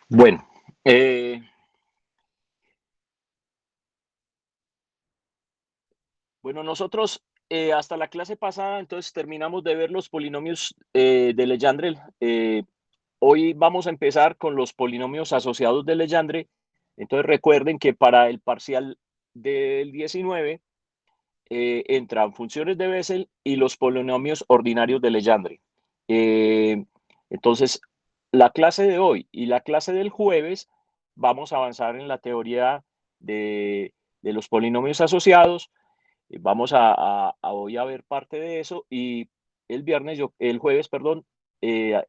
Bueno, eh, nosotros hasta la clase pasada, entonces terminamos de ver los polinomios de Legendre. Hoy vamos a empezar con los polinomios asociados de Legendre. Entonces recuerden que para el parcial del 19 entran funciones de Bessel y los polinomios ordinarios de Legendre. Eh, entonces, la clase de hoy y la clase del jueves vamos a avanzar en la teoría de los polinomios asociados. Vamos a hoy a ver parte de eso y el jueves, perdón,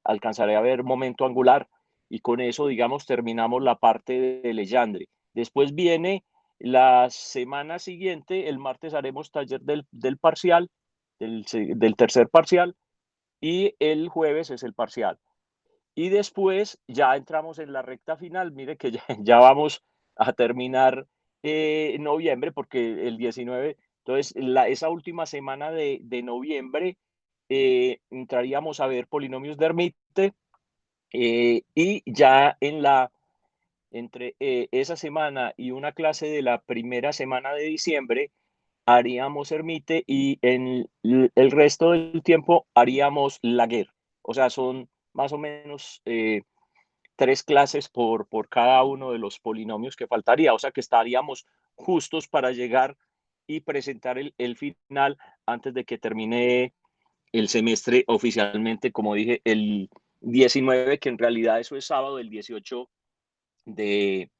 alcanzaré a ver momento angular y con eso, digamos, terminamos la parte de Legendre. Después viene la semana siguiente, el martes haremos taller del parcial, del tercer parcial, y el jueves es el parcial. Y después ya entramos en la recta final. Mire que ya vamos a terminar noviembre, porque el 19, entonces esa última semana de noviembre entraríamos a ver polinomios de Hermite y ya entre esa semana y una clase de la primera semana de diciembre haríamos Hermite y en el resto del tiempo haríamos Laguerre. O sea, son más o menos 3 clases por cada uno de los polinomios que faltaría. O sea, que estaríamos justos para llegar y presentar el final antes de que termine el semestre oficialmente, como dije, el 19, que en realidad eso es sábado, el 18 de,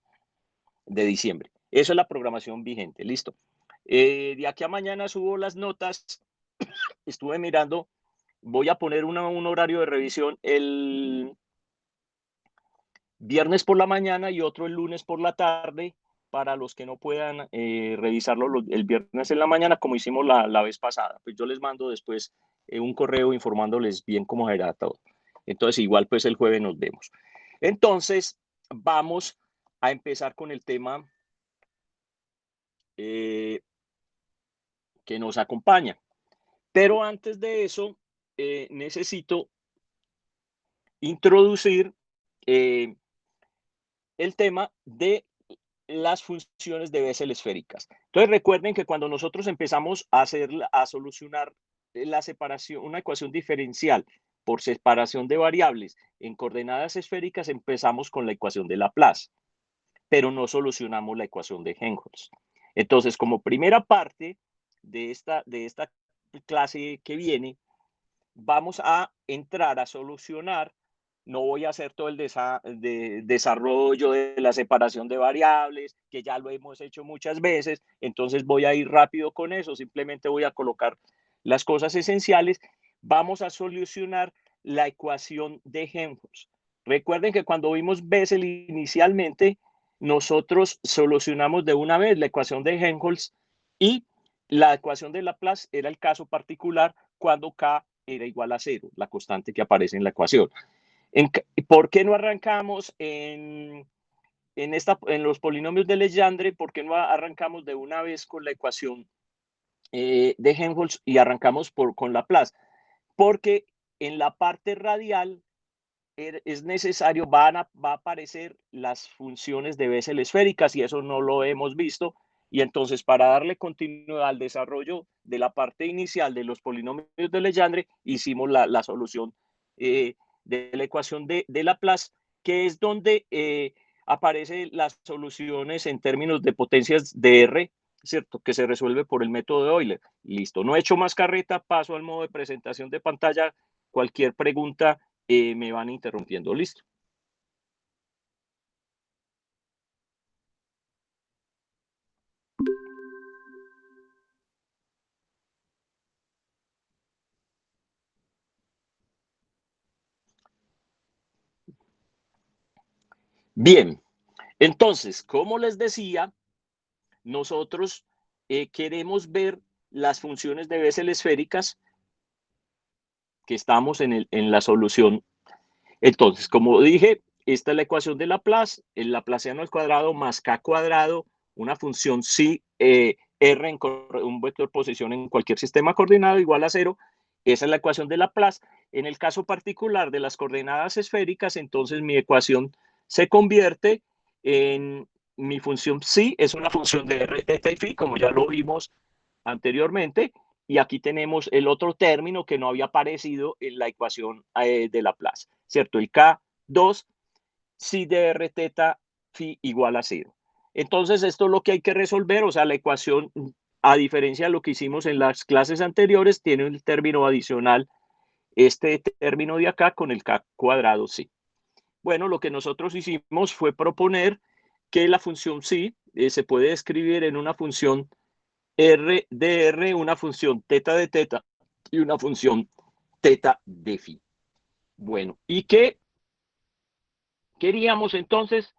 de diciembre. Eso es la programación vigente, listo. De aquí a mañana subo las notas. Estuve mirando, voy a poner un horario de revisión el viernes por la mañana y otro el lunes por la tarde para los que no puedan revisarlo el viernes en la mañana, como hicimos la vez pasada. Pues yo les mando después un correo informándoles bien cómo será todo. Entonces, igual, pues el jueves nos vemos. Entonces, vamos a empezar con el tema que nos acompaña. Pero antes de eso, necesito introducir el tema de las funciones de Bessel esféricas. Entonces recuerden que cuando nosotros empezamos a solucionar la separación, una ecuación diferencial por separación de variables en coordenadas esféricas, empezamos con la ecuación de Laplace, pero no solucionamos la ecuación de Helmholtz. Entonces, como primera parte de esta clase que viene, vamos a entrar a solucionar. No voy a hacer todo el desarrollo de la separación de variables, que ya lo hemos hecho muchas veces, entonces voy a ir rápido con eso, simplemente voy a colocar las cosas esenciales. Vamos a solucionar la ecuación de Helmholtz. Recuerden que cuando vimos Bessel inicialmente, nosotros solucionamos de una vez la ecuación de Helmholtz y la ecuación de Laplace era el caso particular cuando K era igual a 0, la constante que aparece en la ecuación. ¿Por qué no arrancamos en los polinomios de Legendre? ¿Por qué no arrancamos de una vez con la ecuación de Helmholtz y arrancamos con Laplace? Porque en la parte radial es necesario, va a aparecer las funciones de Bessel esféricas y eso no lo hemos visto. Y entonces, para darle continuidad al desarrollo de la parte inicial de los polinomios de Legendre, hicimos la solución de la ecuación de Laplace, que es donde aparecen las soluciones en términos de potencias de R, ¿cierto? Que se resuelve por el método de Euler. Listo, no he hecho más carreta, paso al modo de presentación de pantalla. Cualquier pregunta me van interrumpiendo. Listo. Bien, entonces, como les decía, nosotros queremos ver las funciones de Bessel esféricas que estamos en la solución. Entonces, como dije, esta es la ecuación de Laplace, el laplaciano al cuadrado más k cuadrado, una función psi r en un vector posición en cualquier sistema coordenado igual a 0. Esa es la ecuación de Laplace. En el caso particular de las coordenadas esféricas, entonces mi ecuación se convierte en mi función psi, es una función de r, θ y phi, como ya lo vimos anteriormente, y aquí tenemos el otro término que no había aparecido en la ecuación de Laplace, ¿cierto? El K2 psi de r θ phi igual a 0. Entonces, esto es lo que hay que resolver, o sea, la ecuación, a diferencia de lo que hicimos en las clases anteriores, tiene un término adicional, este término de acá con el K cuadrado psi. Bueno, lo que nosotros hicimos fue proponer que la función psi se puede escribir en una función r de r, una función θ de θ y una función θ de phi. Bueno, ¿y qué queríamos entonces?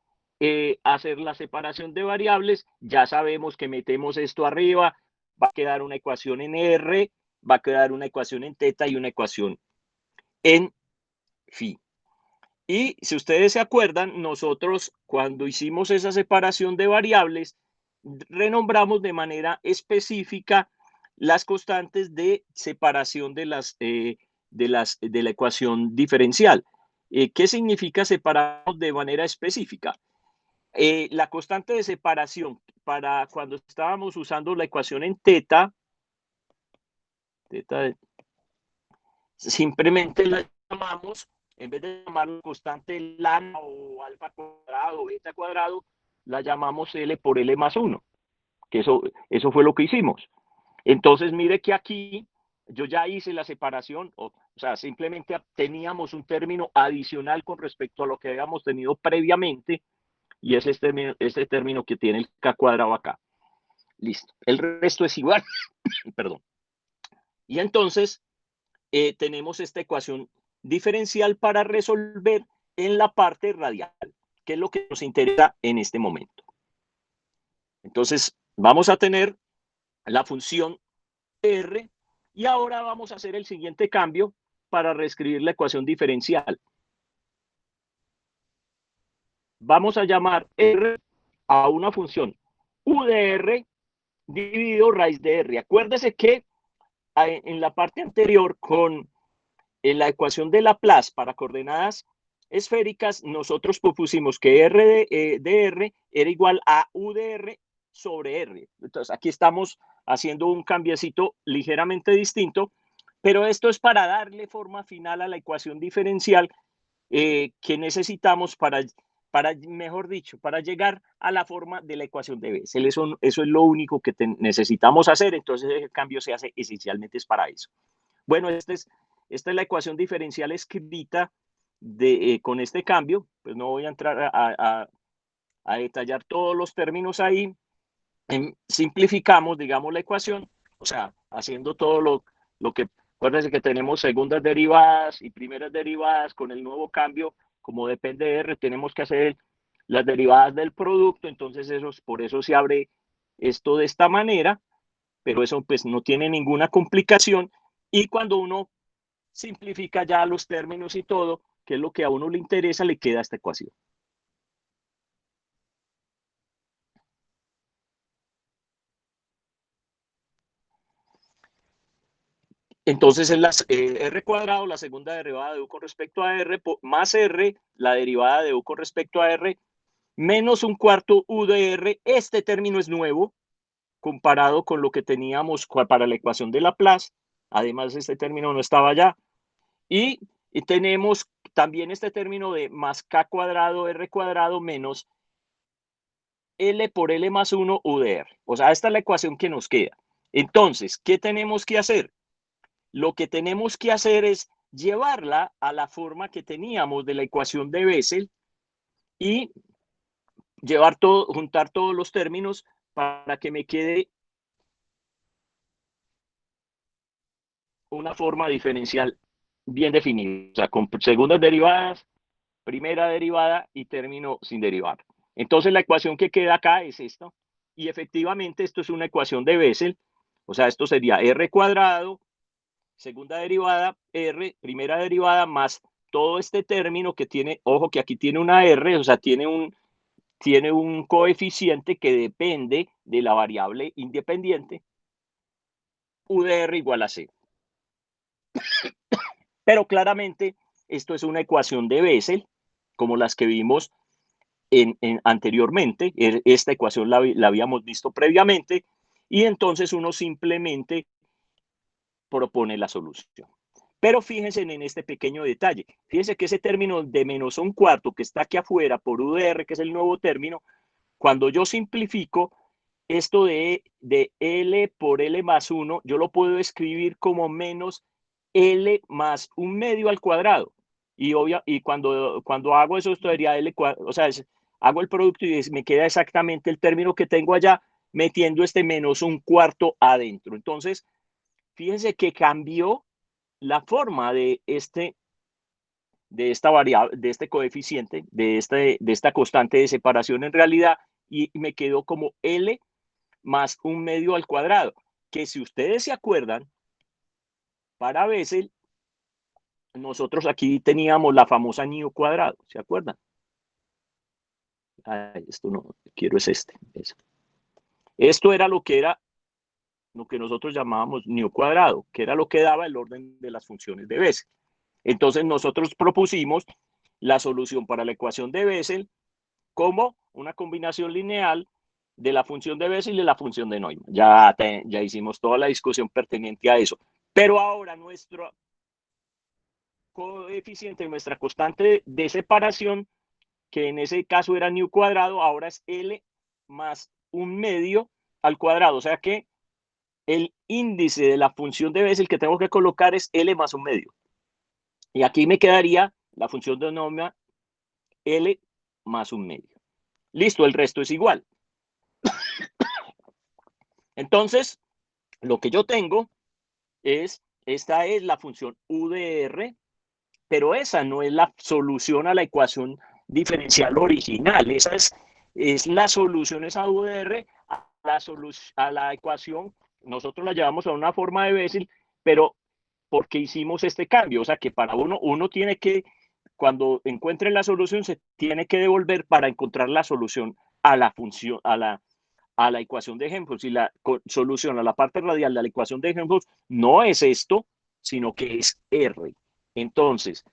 Hacer la separación de variables. Ya sabemos que metemos esto arriba, va a quedar una ecuación en r, va a quedar una ecuación en θ y una ecuación en phi. Y si ustedes se acuerdan, nosotros cuando hicimos esa separación de variables, renombramos de manera específica las constantes de separación de la ecuación diferencial. ¿Qué significa separarnos de manera específica? La constante de separación para cuando estábamos usando la ecuación en θ simplemente la llamamos, en vez de llamarla constante lambda o alfa cuadrado o beta cuadrado, la llamamos L por L más 1, que eso fue lo que hicimos. Entonces, mire que aquí yo ya hice la separación, o sea, simplemente teníamos un término adicional con respecto a lo que habíamos tenido previamente, y es este término que tiene el K cuadrado acá. Listo. El resto es igual, perdón. Y entonces, tenemos esta ecuación diferencial para resolver en la parte radial, que es lo que nos interesa en este momento. Entonces, vamos a tener la función R y ahora vamos a hacer el siguiente cambio para reescribir la ecuación diferencial. Vamos a llamar R a una función U de R dividido raíz de R. Acuérdese que en la parte anterior con en la ecuación de Laplace para coordenadas esféricas, nosotros propusimos que R de R era igual a U de R sobre R. Entonces, aquí estamos haciendo un cambiecito ligeramente distinto, pero esto es para darle forma final a la ecuación diferencial que necesitamos mejor dicho, para llegar a la forma de la ecuación de Bessel. Eso es lo único que necesitamos hacer, entonces el cambio se hace esencialmente es para eso. Bueno, esta es la ecuación diferencial escrita con este cambio, pues no voy a entrar a detallar todos los términos ahí. Simplificamos, digamos, la ecuación, o sea, haciendo todo lo que, acuérdense que tenemos segundas derivadas y primeras derivadas con el nuevo cambio, como depende de R, tenemos que hacer las derivadas del producto, entonces por eso se abre esto de esta manera, pero eso pues no tiene ninguna complicación, y cuando uno simplifica ya los términos y todo, que es lo que a uno le interesa, le queda esta ecuación. Entonces es r cuadrado, la segunda derivada de u con respecto a r, más r, la derivada de u con respecto a r, menos un cuarto u de r. Este término es nuevo comparado con lo que teníamos para la ecuación de Laplace. Además, este término no estaba allá. Y tenemos también este término de más k cuadrado r cuadrado menos L por L más 1 u de R. O sea, esta es la ecuación que nos queda. Entonces, ¿qué tenemos que hacer? Lo que tenemos que hacer es llevarla a la forma que teníamos de la ecuación de Bessel y juntar todos los términos para que me quede una forma diferencial bien definida, o sea, con segundas derivadas, primera derivada y término sin derivar. Entonces la ecuación que queda acá es esta, y efectivamente esto es una ecuación de Bessel, o sea, esto sería r cuadrado, segunda derivada, r, primera derivada, más todo este término que tiene, ojo que aquí tiene una r, o sea, tiene un coeficiente que depende de la variable independiente, u de r igual a 0. Pero claramente esto es una ecuación de Bessel, como las que vimos anteriormente, esta ecuación la habíamos visto previamente, y entonces uno simplemente propone la solución. Pero fíjense en este pequeño detalle. Fíjense que ese término de menos un cuarto que está aquí afuera por UDR, que es el nuevo término, cuando yo simplifico esto de L por L más 1, yo lo puedo escribir como menos L más un medio al cuadrado. Y cuando hago eso, esto sería L cuadrado, o sea, hago el producto y me queda exactamente el término que tengo allá, metiendo este menos un cuarto adentro. Entonces, fíjense que cambió la forma de esta variable, de este coeficiente, de esta constante de separación en realidad, y me quedó como L más un medio al cuadrado, que si ustedes se acuerdan, para Bessel, nosotros aquí teníamos la famosa nu cuadrado, ¿se acuerdan? Ay, esto no, quiero es este. Eso. Esto era lo que nosotros llamábamos nu cuadrado, que era lo que daba el orden de las funciones de Bessel. Entonces nosotros propusimos la solución para la ecuación de Bessel como una combinación lineal de la función de Bessel y de la función de Neumann. Ya hicimos toda la discusión pertinente a eso. Pero ahora nuestro coeficiente, nuestra constante de separación, que en ese caso era nu cuadrado, ahora es L más un medio al cuadrado. O sea que el índice de la función de Bessel que tengo que colocar es L más un medio. Y aquí me quedaría la función de Neumann L más un medio. Listo, el resto es igual. Entonces, lo que yo tengo esta es la función UDR, pero esa no es la solución a la ecuación diferencial original. Esa es la solución, esa UDR, a la ecuación. Nosotros la llevamos a una forma de Bessel, pero porque hicimos este cambio. O sea que para uno tiene que, cuando encuentre la solución, se tiene que devolver para encontrar la solución a la función, a la ecuación de Helmholtz. Y la solución a la parte radial de la ecuación de Helmholtz no es esto, sino que es R. Entonces,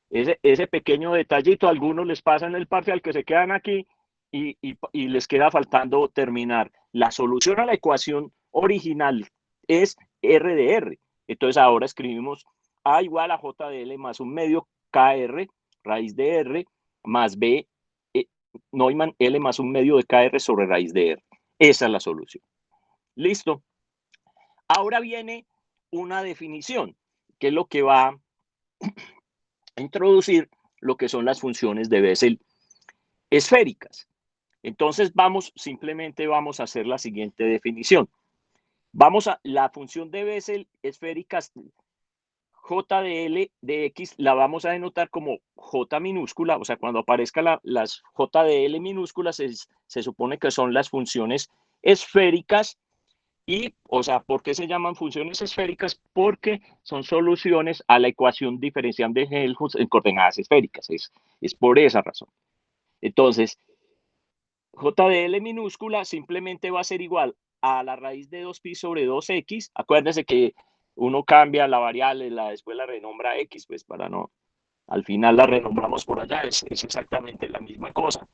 ese pequeño detallito a algunos les pasa en el parcial que se quedan aquí y les queda faltando terminar. La solución a la ecuación original es R de R. Entonces ahora escribimos A igual a J de L más un medio KR, raíz de R, más B, Neumann L más un medio de KR sobre raíz de R. Esa es la solución. Listo. Ahora viene una definición, que es lo que va a introducir lo que son las funciones de Bessel esféricas. Entonces simplemente vamos a hacer la siguiente definición. La función de Bessel esférica J de L de X la vamos a denotar como J minúscula, o sea, cuando aparezca las J de L minúsculas se supone que son las funciones esféricas. Y, o sea, ¿por qué se llaman funciones esféricas? Porque son soluciones a la ecuación diferencial de Helmholtz en coordenadas esféricas. Es por esa razón. Entonces, J de L minúscula simplemente va a ser igual a la raíz de 2pi sobre 2x. Acuérdense que uno cambia la variable, después la renombra x, pues para no, al final la renombramos por allá, es exactamente la misma cosa.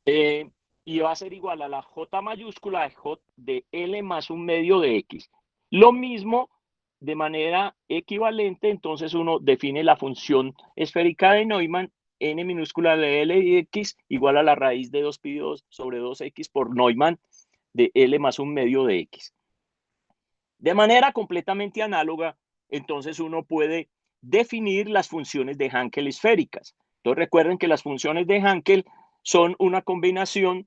Y va a ser igual a la J mayúscula de J de L más un medio de X. Lo mismo de manera equivalente, entonces uno define la función esférica de Neumann, N minúscula de L y X, igual a la raíz de 2pi sobre 2X por Neumann de L más un medio de X. De manera completamente análoga, entonces uno puede definir las funciones de Hankel esféricas. Entonces recuerden que las funciones de Hankel son una combinación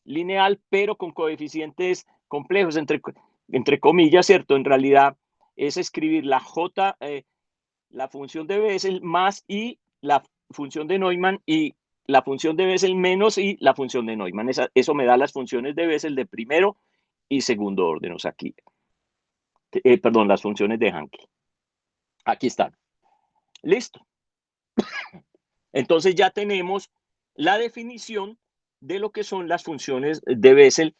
lineal, pero con coeficientes complejos, entre comillas, ¿cierto? En realidad es escribir la J, la función de Bessel más y la función de Neumann y la función de Bessel menos y la función de Neumann. Eso me da las funciones de Bessel de primero y segundo orden, o sea, aquí. Perdón, las funciones de Hankel. Aquí están. Listo. Entonces ya tenemos la definición de lo que son las funciones de Bessel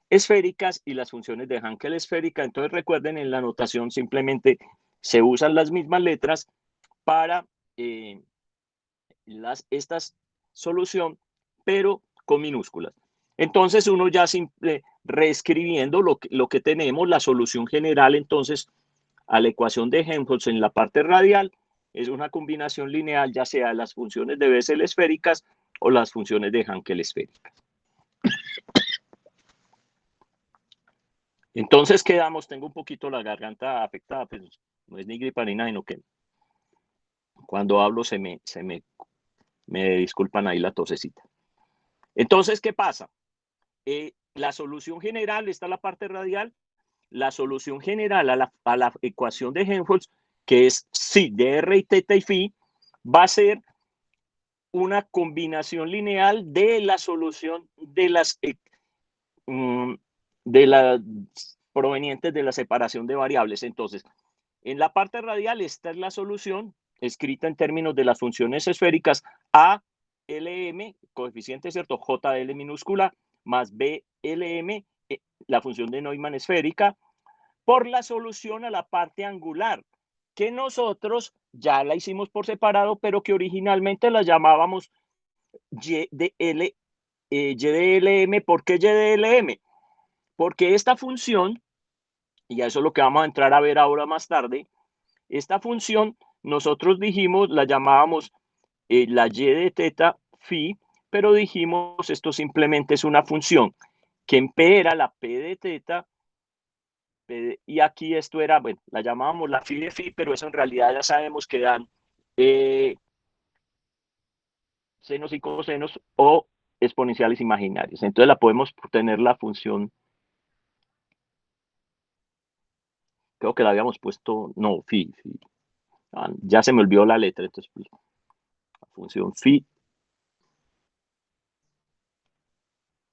esféricas y las funciones de Hankel esférica. Entonces recuerden, en la notación simplemente se usan las mismas letras para estas solución, pero con minúsculas. Entonces uno ya simple reescribiendo lo que tenemos, la solución general entonces a la ecuación de Helmholtz en la parte radial es una combinación lineal, ya sea las funciones de Bessel esféricas o las funciones de Hankel esféricas. Entonces quedamos, tengo un poquito la garganta afectada, pero no es ni gripa ni nada, sino que cuando hablo me disculpan ahí la tosecita. Entonces, ¿qué pasa? La solución general, está la parte radial, la solución general a la ecuación de Helmholtz, que es psi de r y teta y phi, va a ser una combinación lineal de la solución de las provenientes de la separación de variables. Entonces, en la parte radial, esta es la solución escrita en términos de las funciones esféricas a LM, coeficiente, ¿cierto? JL minúscula, más BLM, la función de Neumann esférica, por la solución a la parte angular, que nosotros ya la hicimos por separado, pero que originalmente la llamábamos Y de LM. ¿Por qué Y de LM? Porque esta función, y a eso es lo que vamos a entrar a ver ahora más tarde, esta función nosotros dijimos, la llamábamos la Y de teta phi, pero dijimos esto simplemente es una función que en P era la P de teta, y aquí esto era, bueno, la llamábamos la phi de phi, pero eso en realidad ya sabemos que dan senos y cosenos o exponenciales imaginarios. Entonces la podemos tener la función, creo que la habíamos puesto, no, phi. Ya se me olvidó la letra, entonces pues, la función phi.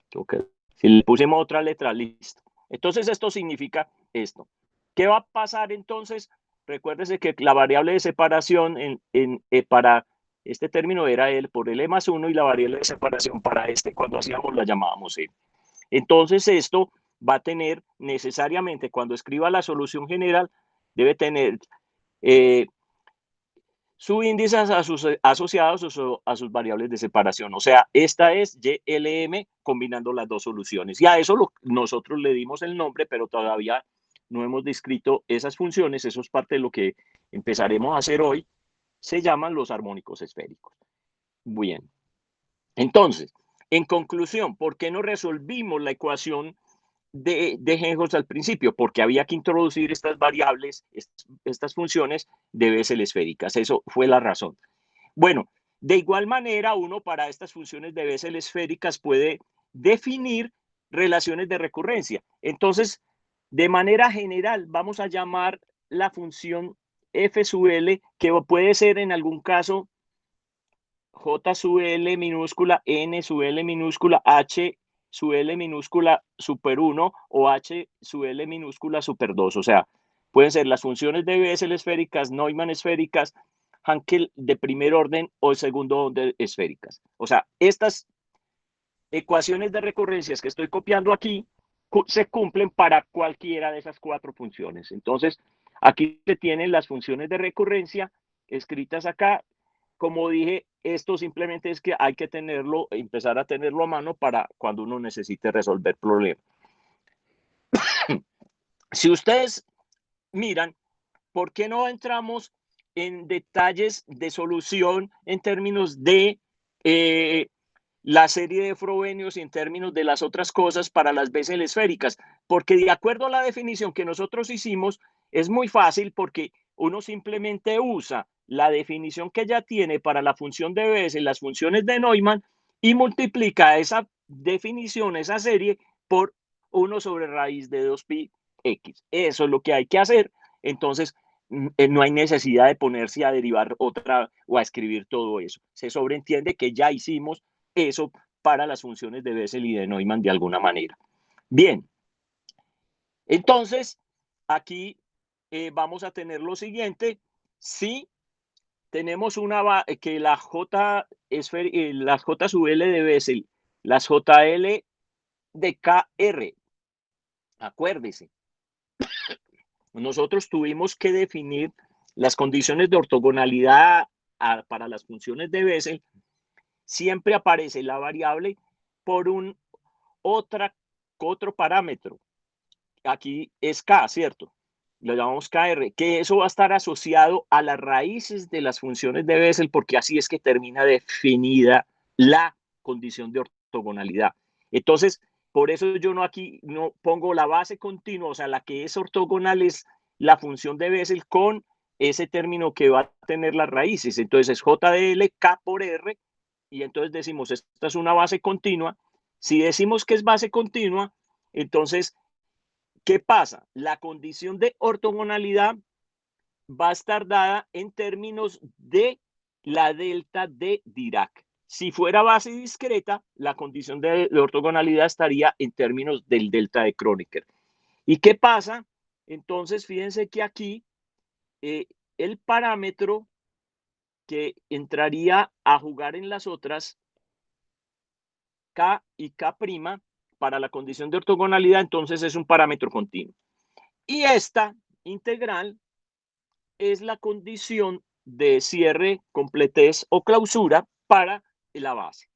Creo que si le pusimos otra letra, listo. Entonces esto significa esto. ¿Qué va a pasar entonces? Recuérdese que la variable de separación para este término era L por L más 1 y la variable de separación para este cuando hacíamos la llamábamos E. Entonces esto va a tener necesariamente, cuando escriba la solución general, debe tener subíndices a sus asociados a sus variables de separación. O sea, esta es YLM combinando las dos soluciones. Y a eso nosotros le dimos el nombre, pero todavía no hemos descrito esas funciones. Eso es parte de lo que empezaremos a hacer hoy. Se llaman los armónicos esféricos. Bien. Entonces, en conclusión, ¿por qué no resolvimos la ecuación de Helmholtz al principio? Porque había que introducir estas variables, estas funciones de Bessel esféricas. Eso fue la razón. Bueno, de igual manera, uno para estas funciones de Bessel esféricas puede definir relaciones de recurrencia. Entonces, de manera general, vamos a llamar la función f sub L, que puede ser en algún caso J sub L minúscula, N sub L minúscula, H sub L minúscula super 1 o H sub L minúscula super 2. O sea, pueden ser las funciones de Bessel esféricas, Neumann esféricas, Hankel de primer orden o de segundo orden esféricas. O sea, estas ecuaciones de recurrencias que estoy copiando aquí se cumplen para cualquiera de esas cuatro funciones. Entonces, aquí se tienen las funciones de recurrencia escritas acá. Como dije, esto simplemente es que hay que tenerlo, empezar a tenerlo a mano para cuando uno necesite resolver problemas. Si ustedes miran, ¿por qué no entramos en detalles de solución en términos de la serie de Frobenius y en términos de las otras cosas para las Bessel esféricas? Porque de acuerdo a la definición que nosotros hicimos, es muy fácil porque uno simplemente usa la definición que ya tiene para la función de Bessel, las funciones de Neumann, y multiplica esa definición, esa serie, por 1 sobre raíz de 2pi x. Eso es lo que hay que hacer. Entonces, no hay necesidad de ponerse a derivar otra o a escribir todo eso. Se sobreentiende que ya hicimos eso para las funciones de Bessel y de Neumann de alguna manera. Bien, entonces aquí vamos a tener lo siguiente. Si tenemos que las J sub L de Bessel, las JL de KR, acuérdese, nosotros tuvimos que definir las condiciones de ortogonalidad para las funciones de Bessel siempre aparece la variable por otro parámetro. Aquí es K, ¿cierto? Lo llamamos KR, que eso va a estar asociado a las raíces de las funciones de Bessel, porque así es que termina definida la condición de ortogonalidad. Entonces, por eso yo aquí no pongo la base continua, o sea, la que es ortogonal es la función de Bessel con ese término que va a tener las raíces. Entonces es J de L, K por R, y entonces decimos, esta es una base continua. Si decimos que es base continua, entonces ¿qué pasa? La condición de ortogonalidad va a estar dada en términos de la delta de Dirac. Si fuera base discreta, la condición de ortogonalidad estaría en términos del delta de Kronecker. ¿Y qué pasa? Entonces, fíjense que aquí el parámetro que entraría a jugar en las otras, K y K' para la condición de ortogonalidad, entonces es un parámetro continuo. Y esta integral es la condición de cierre, completez o clausura para la base.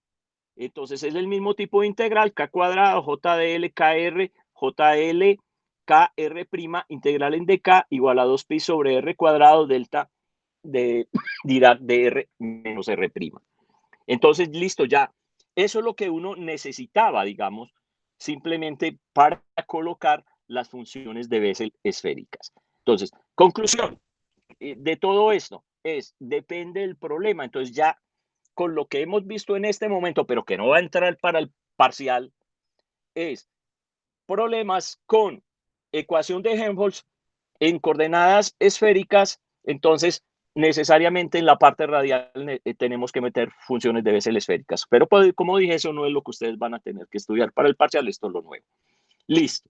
Entonces es el mismo tipo de integral, K cuadrado, JDL, KR, JL, KR', integral en dk igual a 2pi sobre R cuadrado delta de Dirac de R menos R'. Entonces, listo, ya. Eso es lo que uno necesitaba, digamos, simplemente para colocar las funciones de Bessel esféricas. Entonces, conclusión de todo esto es, depende del problema. Entonces, ya con lo que hemos visto en este momento, pero que no va a entrar para el parcial, es problemas con ecuación de Helmholtz en coordenadas esféricas. Entonces, necesariamente en la parte radial tenemos que meter funciones de Bessel esféricas. Pero pues, como dije, eso no es lo que ustedes van a tener que estudiar para el parcial, esto es lo nuevo. Listo.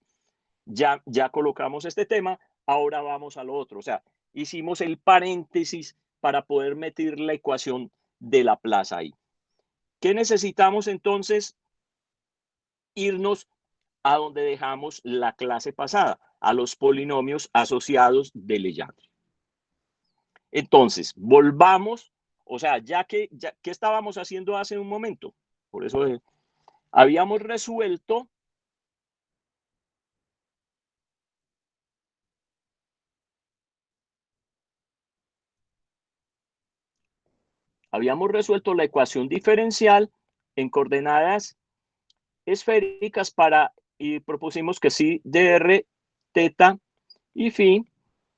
Ya colocamos este tema, ahora vamos a lo otro. O sea, hicimos el paréntesis para poder meter la ecuación de Laplace ahí. ¿Qué necesitamos entonces? Irnos a donde dejamos la clase pasada, a los polinomios asociados de Legendre. Entonces, volvamos, o sea, ¿qué estábamos haciendo hace un momento? Por eso habíamos resuelto la ecuación diferencial en coordenadas esféricas y propusimos que si dr, teta y phi,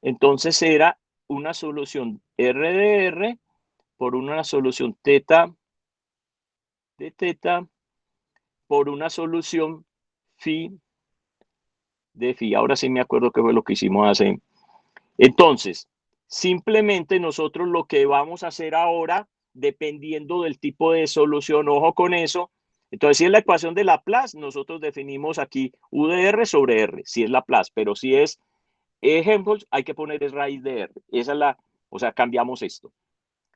entonces era una solución r de r por una solución teta de teta por una solución phi de phi. Ahora sí me acuerdo qué fue lo que hicimos hace. Entonces, simplemente nosotros lo que vamos a hacer ahora, dependiendo del tipo de solución, ojo con eso. Entonces, si es la ecuación de Laplace, nosotros definimos aquí U de R sobre R, si es Laplace, pero si es Helmholtz, hay que poner es raíz de R. Esa es o sea, cambiamos esto.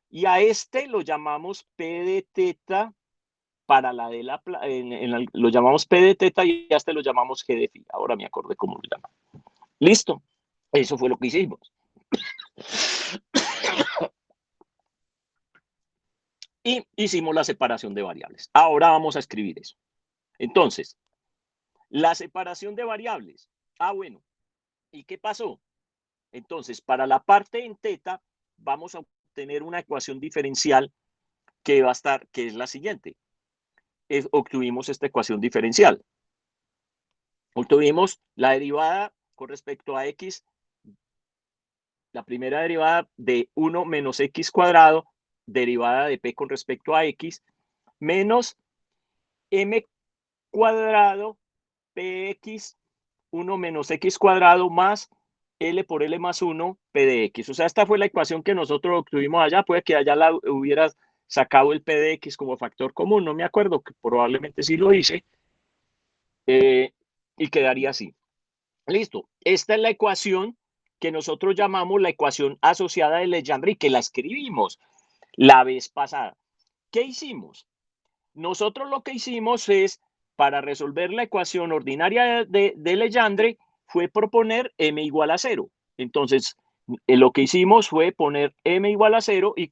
Y a este lo llamamos P de teta para la de lo llamamos P de teta y a este lo llamamos G de phi. Ahora me acordé cómo lo llaman. Listo. Eso fue lo que hicimos. Y hicimos la separación de variables. Ahora vamos a escribir eso. Entonces, la separación de variables. Bueno. ¿Y qué pasó? Entonces, para la parte en teta, vamos a obtener una ecuación diferencial que va a estar, que es la siguiente. Obtuvimos esta ecuación diferencial. Obtuvimos la derivada con respecto a x, la primera derivada de 1 menos x cuadrado, derivada de p con respecto a x, menos m cuadrado px 1 menos x cuadrado más L por L más 1 P de X. O sea, esta fue la ecuación que nosotros obtuvimos allá. Puede que allá la hubieras sacado el P de X como factor común. No me acuerdo, que probablemente sí lo hice. Y quedaría así. Listo. Esta es la ecuación que nosotros llamamos la ecuación asociada de Legendre y que la escribimos la vez pasada. ¿Qué hicimos? Nosotros lo que hicimos es, para resolver la ecuación ordinaria de Legendre, fue proponer m igual a 0. Entonces, lo que hicimos fue poner m igual a 0 y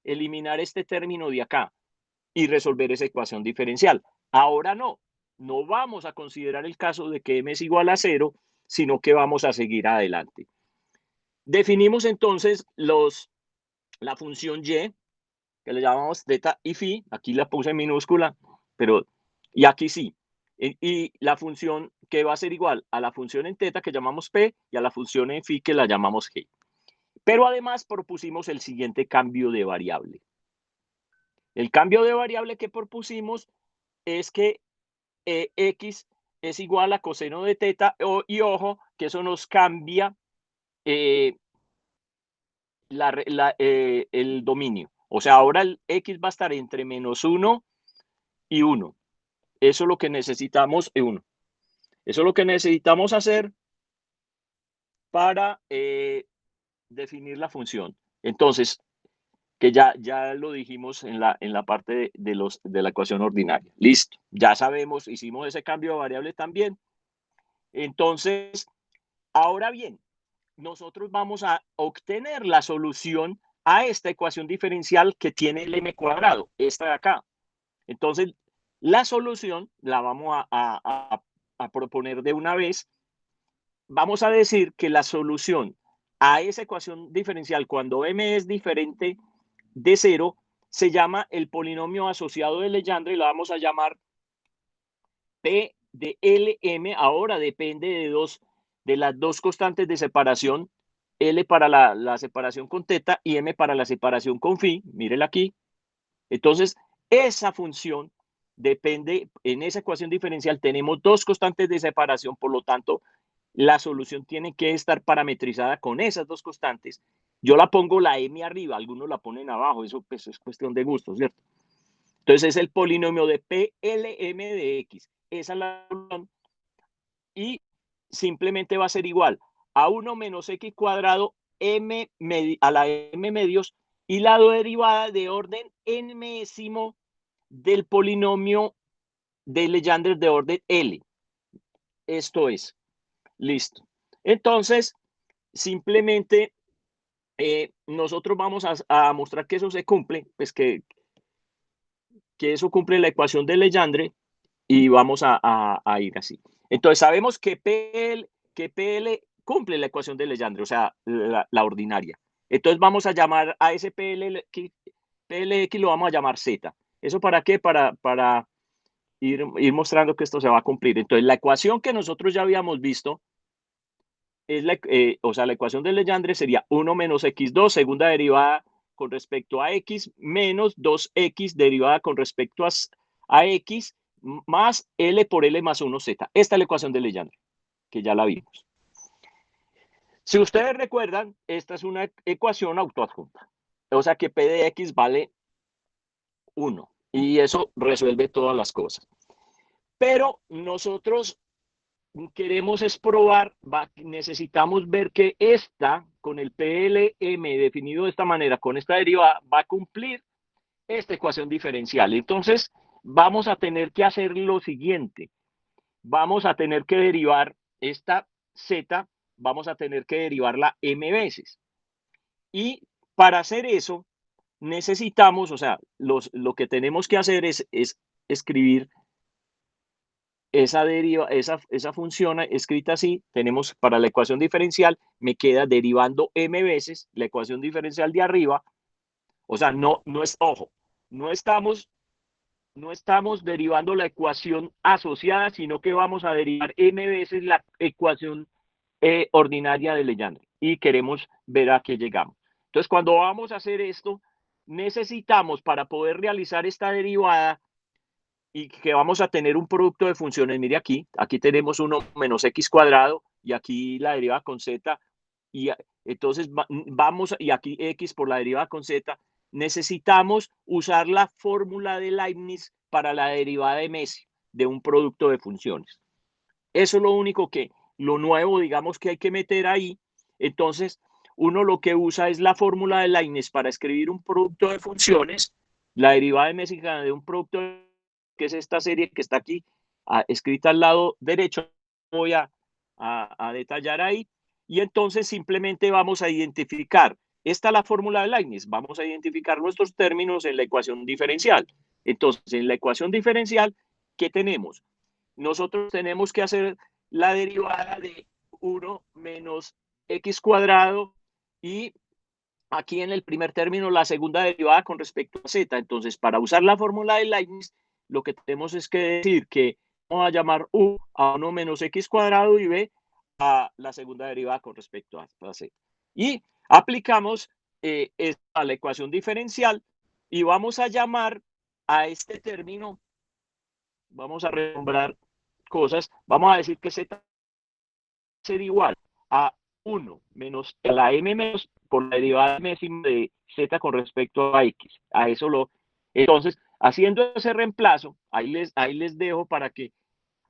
eliminar este término de acá. y resolver esa ecuación diferencial. Ahora no vamos a considerar el caso de que m es igual a 0, sino que vamos a seguir adelante. Definimos entonces la función y, que le llamamos θ y φ, aquí la puse en minúscula, pero y aquí sí. Y la función que va a ser igual a la función en θ que llamamos p y a la función en φ que la llamamos g. Pero además propusimos el siguiente cambio de variable. El cambio de variable que propusimos es que x es igual a coseno de θ y ojo que eso nos cambia el dominio. O sea, ahora el x va a estar entre -1 y 1. Eso es lo que necesitamos, 1. Eso es lo que necesitamos hacer para definir la función. Entonces, que ya lo dijimos en la parte de la ecuación ordinaria. Listo, ya sabemos, hicimos ese cambio de variable también. Entonces, ahora bien, nosotros vamos a obtener la solución a esta ecuación diferencial que tiene el m cuadrado, esta de acá. Entonces, la solución la vamos a proponer de una vez. Vamos a decir que la solución a esa ecuación diferencial cuando m es diferente de 0 se llama el polinomio asociado de Legendre y la vamos a llamar P de LM. Ahora depende de las dos constantes de separación, L para la separación con θ y M para la separación con φ. Mírela aquí. Entonces, esa función depende, en esa ecuación diferencial tenemos dos constantes de separación, por lo tanto, la solución tiene que estar parametrizada con esas dos constantes. Yo la pongo la m arriba, algunos la ponen abajo, eso pues, es cuestión de gusto, ¿cierto? Entonces es el polinomio de PLM de X. Esa es la solución. Y simplemente va a ser igual a 1 menos X cuadrado a la m medios y la derivada de orden enésimo del polinomio de Legendre de orden L. Esto es. Listo. Entonces, simplemente nosotros vamos a mostrar que eso se cumple, pues que eso cumple la ecuación de Legendre y vamos a ir así. Entonces, sabemos que PL cumple la ecuación de Legendre, o sea, la ordinaria. Entonces, vamos a llamar a ese PLX, lo vamos a llamar Z. ¿Eso para qué? Para ir mostrando que esto se va a cumplir. Entonces, la ecuación que nosotros ya habíamos visto es o sea, la ecuación de Legendre sería 1 menos x2, segunda derivada con respecto a x, menos 2x derivada con respecto a x, más L por L más 1Z. Esta es la ecuación de Legendre, que ya la vimos. Si ustedes recuerdan, esta es una ecuación autoadjunta. O sea que P de X vale 1. Y eso resuelve todas las cosas. Pero nosotros queremos es probar, necesitamos ver que esta, con el PLM definido de esta manera, con esta derivada, va a cumplir esta ecuación diferencial. Entonces, vamos a tener que hacer lo siguiente. Vamos a tener que derivar esta Z, vamos a tener que derivarla m veces. Y para hacer eso, necesitamos, o sea, lo que tenemos que hacer es escribir esa función escrita así, tenemos para la ecuación diferencial, me queda derivando m veces la ecuación diferencial de arriba. O sea, ojo, no estamos derivando la ecuación asociada, sino que vamos a derivar m veces la ecuación ordinaria de Legendre y queremos ver a qué llegamos. Entonces, cuando vamos a hacer esto, necesitamos para poder realizar esta derivada y que vamos a tener un producto de funciones. Mire aquí tenemos 1 menos x cuadrado y aquí la derivada con z y entonces vamos y aquí x por la derivada con z. Necesitamos usar la fórmula de Leibniz para la derivada de Messi de un producto de funciones. Eso es lo único lo nuevo, digamos, que hay que meter ahí. Entonces, uno lo que usa es la fórmula de Leibniz para escribir un producto de funciones, la derivada de Messi de un producto que es esta serie que está aquí escrita al lado derecho, voy a detallar ahí, y entonces simplemente vamos a identificar, esta es la fórmula de Leibniz, vamos a identificar nuestros términos en la ecuación diferencial. Entonces, en la ecuación diferencial, ¿qué tenemos? Nosotros tenemos que hacer la derivada de 1 menos x cuadrado y aquí en el primer término la segunda derivada con respecto a z. Entonces, para usar la fórmula de Leibniz, lo que tenemos es que decir que vamos a llamar u a 1 menos x cuadrado y b a la segunda derivada con respecto a z. Y aplicamos a la ecuación diferencial y vamos a llamar a este término, vamos a renombrar cosas, vamos a decir que z ser igual a 1 menos la m menos por la derivada décima de z con respecto a x. A eso lo. Entonces, haciendo ese reemplazo, ahí les dejo para que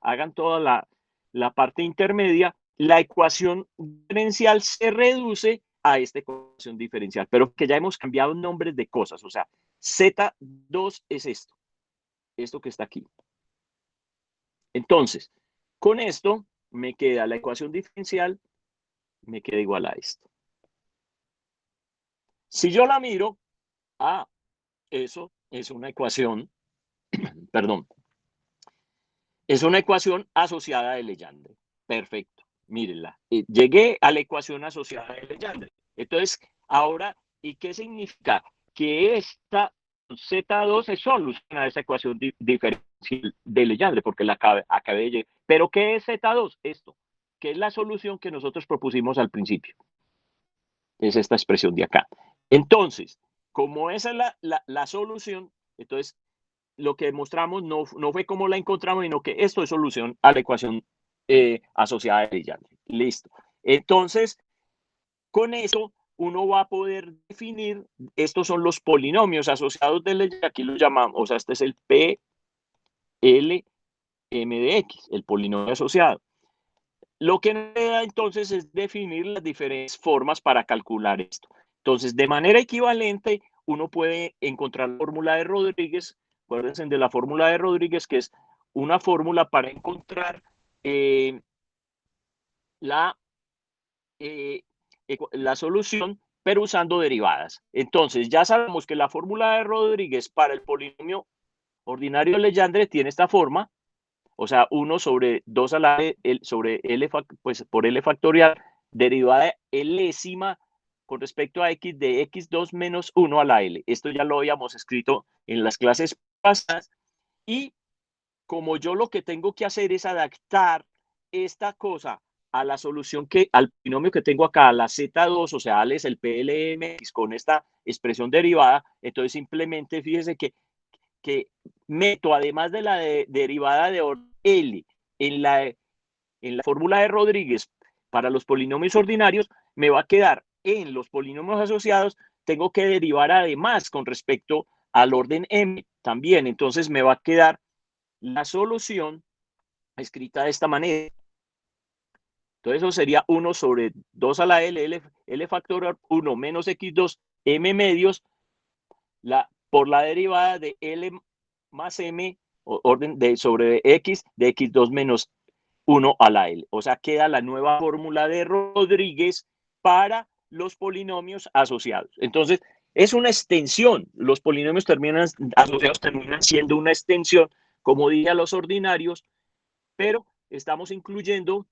hagan toda la parte intermedia. La ecuación diferencial se reduce a esta ecuación diferencial, pero que ya hemos cambiado nombres de cosas. O sea, Z2 es esto que está aquí. Entonces, con esto me queda la ecuación diferencial, me queda igual a esto. Si yo la miro, eso es una ecuación, perdón, es una ecuación asociada de Legendre. Perfecto, mírenla. Llegué a la ecuación asociada de Legendre. Entonces, ahora, ¿y qué significa? Que esta Z2 es solución a esa ecuación diferencial de Legendre, porque la acabé de llegar. ¿Pero qué es Z2? Esto, que es la solución que nosotros propusimos al principio. Es esta expresión de acá. Entonces, como esa es la solución, entonces lo que demostramos no fue como la encontramos, sino que esto es solución a la ecuación asociada de Legendre. Listo. Entonces, con eso uno va a poder definir, estos son los polinomios asociados de Legendre, aquí lo llamamos, o sea, este es el P, L, M de X, el polinomio asociado. Lo que nos da entonces es definir las diferentes formas para calcular esto. Entonces, de manera equivalente, uno puede encontrar la fórmula de Rodríguez. Acuérdense de la fórmula de Rodríguez, que es una fórmula para encontrar la solución, pero usando derivadas. Entonces, ya sabemos que la fórmula de Rodríguez para el polinomio ordinario de Legendre tiene esta forma, o sea, 1 sobre 2 a la sobre L, pues por L factorial, derivada Lésima con respecto a x de x2 menos 1 a la L. Esto ya lo habíamos escrito en las clases pasadas. Y como yo lo que tengo que hacer es adaptar esta cosa a la solución al binomio que tengo acá, la Z2, o sea, es el PLMX con esta expresión derivada, entonces simplemente fíjese que meto, además de la derivada de L en la fórmula de Rodríguez para los polinomios ordinarios, me va a quedar en los polinomios asociados, tengo que derivar además con respecto al orden M también, entonces me va a quedar la solución escrita de esta manera. Entonces eso sería 1 sobre 2 a la L factorial 1 menos X2 M medios por la derivada de L más M, orden de sobre X, de X2 menos 1 a la L. O sea, queda la nueva fórmula de Rodríguez para los polinomios asociados. Entonces, es una extensión. Los polinomios asociados terminan siendo una extensión, como dije a los ordinarios, pero estamos incluyendo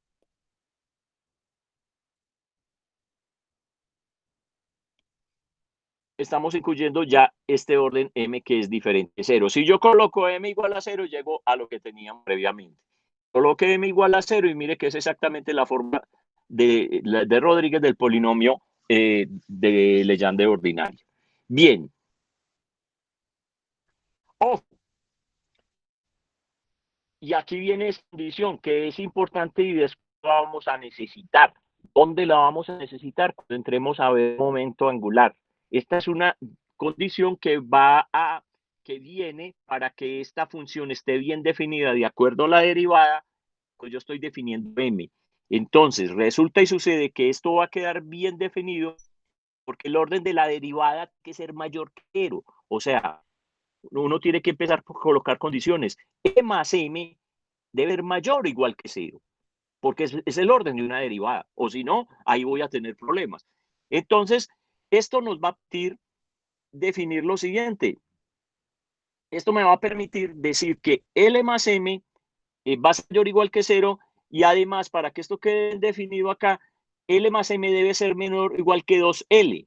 ya este orden M que es diferente de 0. Si yo coloco M igual a 0, llego a lo que teníamos previamente. Coloque M igual a 0 y mire que es exactamente la forma de Rodríguez del polinomio de Legendre ordinario. Bien. Y aquí viene esta condición que es importante y después la vamos a necesitar. ¿Dónde la vamos a necesitar? Cuando entremos a ver momento angular. Esta es una condición que viene para que esta función esté bien definida de acuerdo a la derivada, pues yo estoy definiendo m. Entonces, resulta y sucede que esto va a quedar bien definido porque el orden de la derivada tiene que ser mayor que 0. O sea, uno tiene que empezar por colocar condiciones. E más m debe ser mayor o igual que 0, porque es el orden de una derivada, o si no, ahí voy a tener problemas. Entonces, esto nos va a permitir definir lo siguiente. esto me va a permitir decir que L más M va a ser mayor o igual que 0, y además, para que esto quede definido acá, L más M debe ser menor o igual que 2L.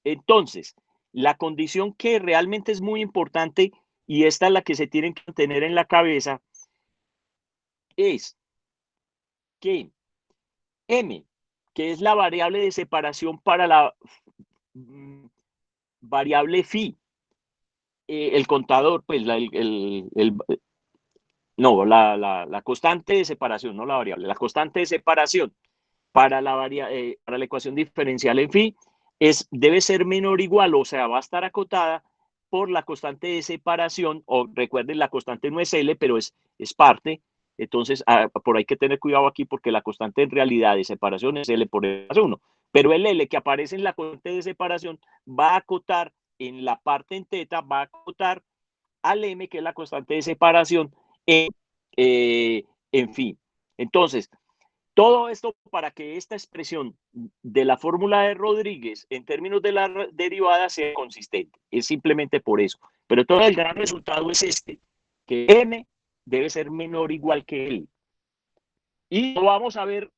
Entonces, la condición que realmente es muy importante, y esta es la que se tienen que tener en la cabeza, es que M, que es la variable de separación para la variable phi, el contador, pues no, la constante de separación, no la variable, la constante de separación para para la ecuación diferencial en phi debe ser menor o igual, o sea, va a estar acotada por la constante de separación, o recuerden, la constante no es L, pero es parte. Entonces, por ahí hay que tener cuidado aquí, porque la constante en realidad de separación es L por L más 1. Pero el L que aparece en la constante de separación va a acotar en la parte en teta, va a acotar al M, que es la constante de separación, en, en phi. Entonces, todo esto para que esta expresión de la fórmula de Rodríguez en términos de la derivada sea consistente. Es simplemente por eso. Pero todo el gran resultado es este, que M debe ser menor o igual que L. Y lo vamos a ver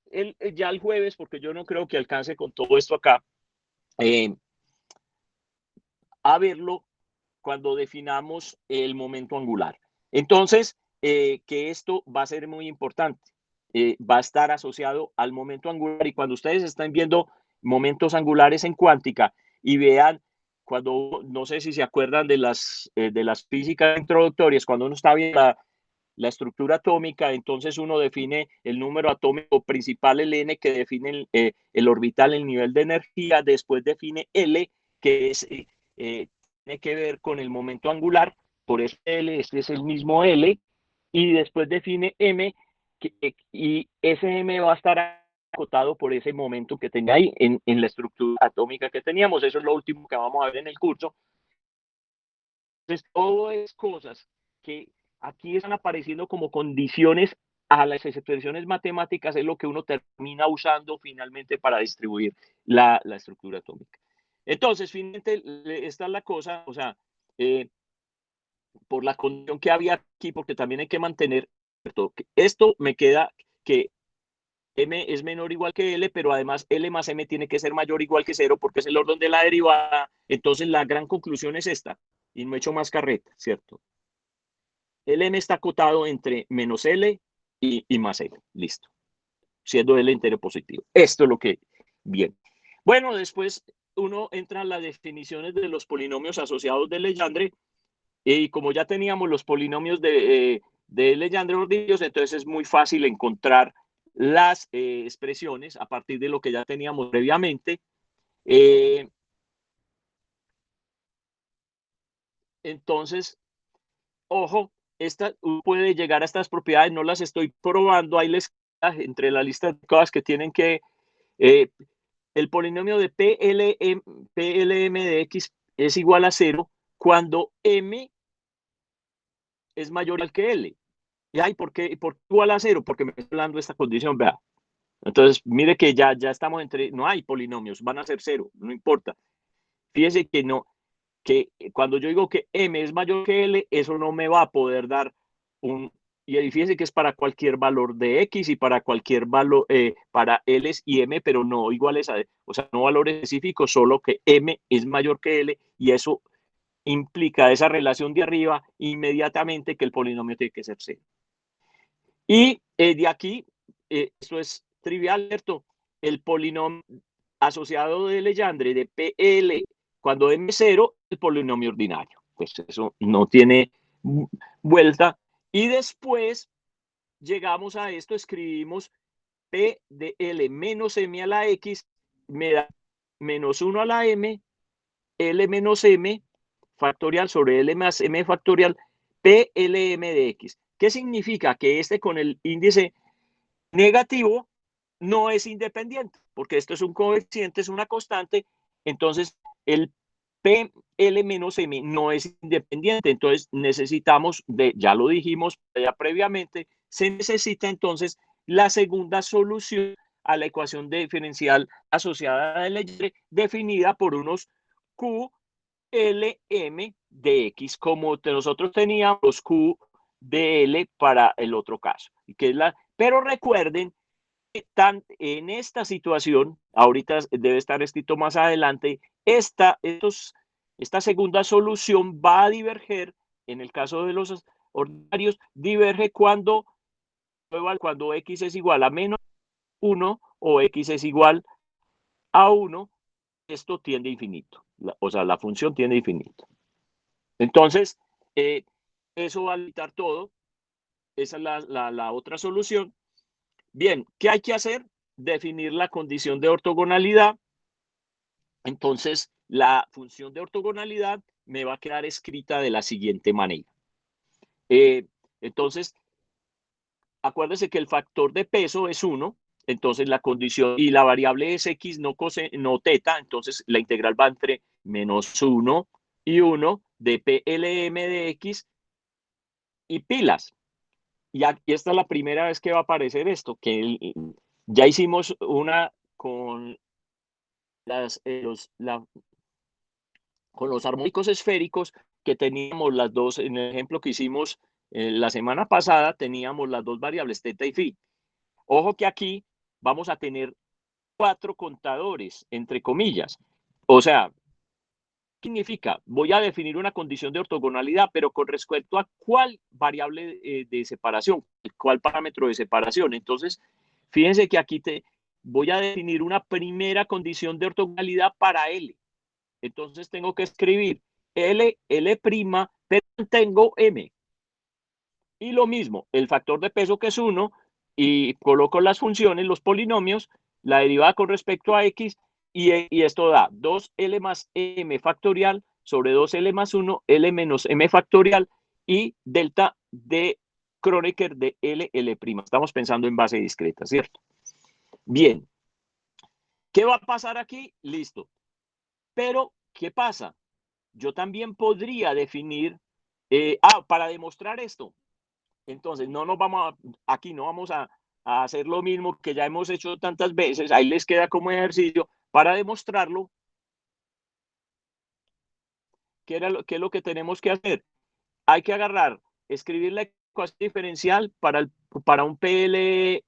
ya el jueves, porque yo no creo que alcance con todo esto acá, a verlo cuando definamos el momento angular. Entonces, que esto va a ser muy importante. Va a estar asociado al momento angular, y cuando ustedes están viendo momentos angulares en cuántica y vean, cuando, no sé si se acuerdan de las físicas introductorias, cuando uno está viendo la estructura atómica, entonces uno define el número atómico principal, el N, que define el orbital, el nivel de energía, después define L, que es, tiene que ver con el momento angular, por eso L, este es el mismo L, y después define M, y ese M va a estar acotado por ese momento que tenga ahí en la estructura atómica que teníamos. Eso es lo último que vamos a ver en el curso. Entonces, todo es cosas que aquí están apareciendo como condiciones a las expresiones matemáticas, es lo que uno termina usando finalmente para distribuir la estructura atómica. Entonces, finalmente, esta es la cosa, o sea, por la condición que había aquí, porque también hay que mantener esto me queda que M es menor o igual que L, pero además L más M tiene que ser mayor o igual que 0, porque es el orden de la derivada. Entonces, la gran conclusión es esta, y no he hecho más carreta, ¿cierto? El M está acotado entre menos L y más L, listo, siendo L entero positivo. Esto es lo que viene. Bueno, después uno entra en las definiciones de los polinomios asociados de Legendre, y como ya teníamos los polinomios de Legendre-Bordillos, entonces es muy fácil encontrar las expresiones a partir de lo que ya teníamos previamente. Entonces, ojo, esta puede llegar a estas propiedades, no las estoy probando, ahí les entre la lista de cosas que tienen que, el polinomio de PLM de X es igual a 0 cuando M es mayor que L. ¿Y ay, por qué igual a 0? Porque me estoy hablando de esta condición, vea. Entonces, mire que ya estamos no hay polinomios, van a ser 0, no importa. Fíjese que no, que cuando yo digo que M es mayor que L, eso no me va a poder dar y fíjese que es para cualquier valor de X y para cualquier valor, para L y M, pero no iguales o sea, no valores específicos, solo que M es mayor que L, y eso implica esa relación de arriba inmediatamente que el polinomio tiene que ser 0. Y de aquí, esto es trivial, ¿cierto? El polinomio asociado de Legendre de PL, cuando M es 0, el polinomio ordinario. Pues eso no tiene vuelta. Y después llegamos a esto, escribimos P de L menos M a la X, me da menos 1 a la M, L menos M factorial sobre L más M factorial, PLM de X. ¿Qué significa? Que este con el índice negativo no es independiente, porque esto es un coeficiente, es una constante, entonces el PL menos M no es independiente, entonces necesitamos ya lo dijimos ya previamente, se necesita entonces la segunda solución a la ecuación diferencial asociada a Legendre, definida por unos Q LM de X, como nosotros teníamos Q de L para el otro caso. Que es pero recuerden que en esta situación, ahorita debe estar escrito más adelante, esta segunda solución va a diverger, en el caso de los ordinarios, diverge cuando X es igual a menos 1 o X es igual a 1, esto tiende a infinito. O sea, la función tiende a infinito. Entonces, eso va a limitar todo. Esa es la otra solución. Bien, ¿qué hay que hacer? Definir la condición de ortogonalidad. Entonces, la función de ortogonalidad me va a quedar escrita de la siguiente manera. Entonces, acuérdense que el factor de peso es 1, entonces la condición, y la variable es x, no teta, entonces la integral va entre menos 1 y 1 de PLM de x y pilas. Y aquí esta es la primera vez que va a aparecer esto, que ya hicimos una con con los armónicos esféricos, que teníamos las dos, en el ejemplo que hicimos la semana pasada, teníamos las dos variables teta y phi. Ojo que aquí vamos a tener 4 contadores, entre comillas. O sea, ¿qué significa? Voy a definir una condición de ortogonalidad, pero con respecto a cuál variable de separación, cuál parámetro de separación. Entonces, fíjense que aquí voy a definir una primera condición de ortogonalidad para L. Entonces tengo que escribir L, L', pero tengo M. Y lo mismo, el factor de peso que es 1, y coloco las funciones, los polinomios, la derivada con respecto a x, y esto da 2L más M factorial sobre 2L más 1, L menos M factorial, y delta de Kronecker de L, L'. Estamos pensando en base discreta, ¿cierto? Bien. ¿Qué va a pasar aquí? Listo. Pero, ¿qué pasa? Yo también podría definir, para demostrar esto, entonces no nos vamos aquí no vamos a hacer lo mismo que ya hemos hecho tantas veces, ahí les queda como ejercicio para demostrarlo. ¿Qué es lo que tenemos que hacer? Hay que agarrar, escribir la ecuación diferencial para un PLM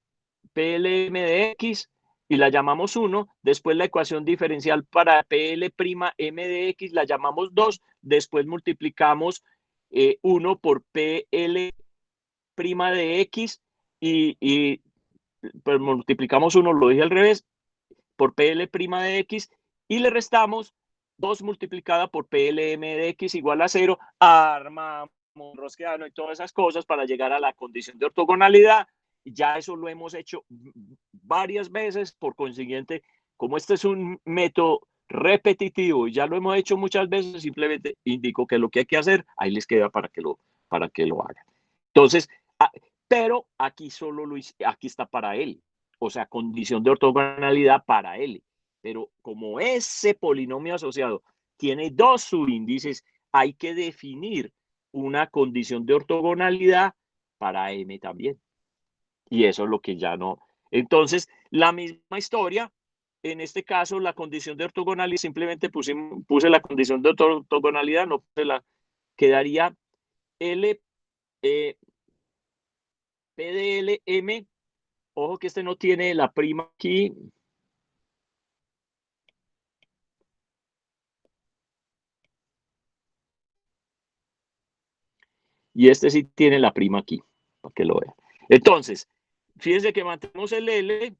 de X y la llamamos 1, después la ecuación diferencial para PL'M de X la llamamos 2, después multiplicamos 1 por PL' de X y pues multiplicamos 1, lo dije al revés, por PL' de X y le restamos 2 multiplicada por PLM de X igual a 0, armamos rosqueano y todas esas cosas para llegar a la condición de ortogonalidad. Ya eso lo hemos hecho varias veces, por consiguiente, como este es un método repetitivo y ya lo hemos hecho muchas veces, simplemente indico que lo que hay que hacer, ahí les queda para que lo hagan. Entonces, pero aquí aquí está para él, o sea, condición de ortogonalidad para L. Pero como ese polinomio asociado tiene dos subíndices, hay que definir una condición de ortogonalidad para M también. Y eso es lo que ya no. Entonces, la misma historia, en este caso, la condición de ortogonalidad, simplemente puse la condición de ortogonalidad, no puse quedaría L, P de L, M. Ojo que este no tiene la prima aquí. Y este sí tiene la prima aquí, para que lo vean. Entonces, fíjense que mantenemos el L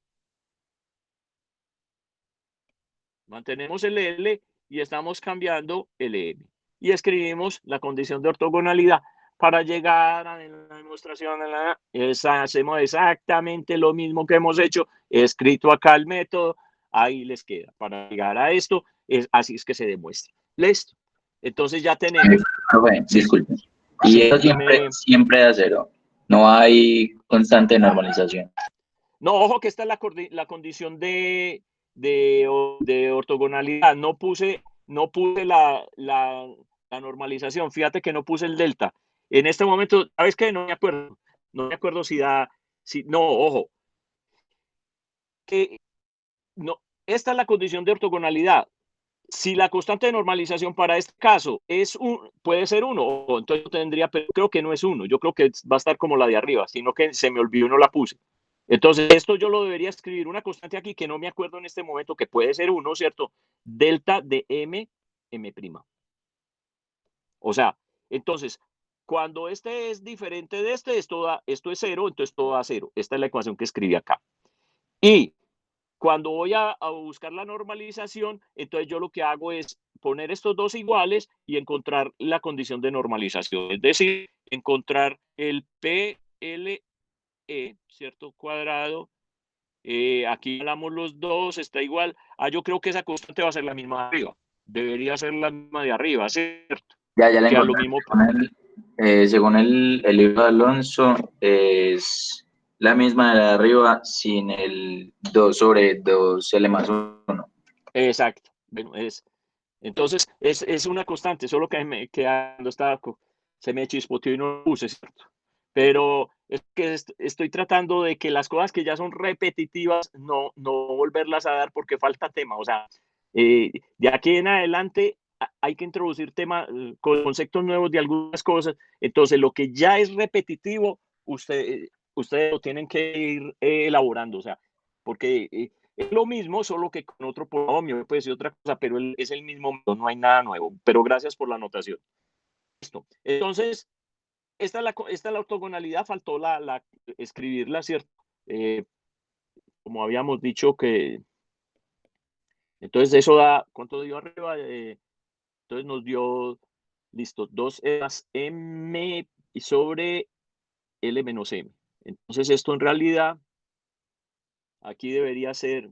y estamos cambiando el M. Y escribimos la condición de ortogonalidad. Para llegar a la demostración, hacemos exactamente lo mismo que hemos hecho, he escrito acá el método, ahí les queda. Para llegar a esto, así es que se demuestra. ¿Listo? Entonces ya tenemos. Bueno, disculpen. Y Sí, eso siempre da 0. No hay constante normalización. No, ojo que esta es la condición de ortogonalidad. No puse la normalización. Fíjate que no puse el delta. En este momento, ¿sabes qué? No me acuerdo. No me acuerdo no, ojo. Que, no, esta es la condición de ortogonalidad. si la constante de normalización para este caso puede ser 1, o entonces tendría, pero creo que no es 1, yo creo que va a estar como la de arriba, sino que se me olvidó y no la puse. Entonces, esto yo lo debería escribir una constante aquí que no me acuerdo en este momento, que puede ser 1, ¿cierto? Delta de m, m'. O sea, entonces, cuando este es diferente de este, esto es 0, entonces todo da 0. Esta es la ecuación que escribí acá. Y cuando voy a buscar la normalización, entonces yo lo que hago es poner estos dos iguales y encontrar la condición de normalización. Es decir, encontrar el PLE, ¿cierto? Cuadrado. Aquí hablamos los dos, está igual. Yo creo que esa constante va a ser la misma de arriba. Debería ser la misma de arriba, ¿cierto? Ya la Que a lo encontré. mismo. Según el libro de Alonso, es la misma de arriba sin el 2 sobre 2L más 1. Exacto. Bueno, entonces, es una constante, solo que cuando se me chispoteó y no lo puse, ¿cierto? Pero es que estoy tratando de que las cosas que ya son repetitivas, no volverlas a dar porque falta tema. O sea, de aquí en adelante hay que introducir conceptos nuevos de algunas cosas. Entonces, lo que ya es repetitivo, ustedes lo tienen que ir elaborando. O sea, porque es lo mismo, solo que con otro polinomio, puede ser otra cosa, pero es el mismo, no hay nada nuevo. Pero gracias por la anotación. Listo. Entonces, esta es la ortogonalidad, faltó escribirla, ¿cierto? Como habíamos dicho que, entonces eso da, ¿cuánto dio arriba? Entonces nos dio, listo, 2 más m sobre L menos m. Entonces esto en realidad, aquí debería ser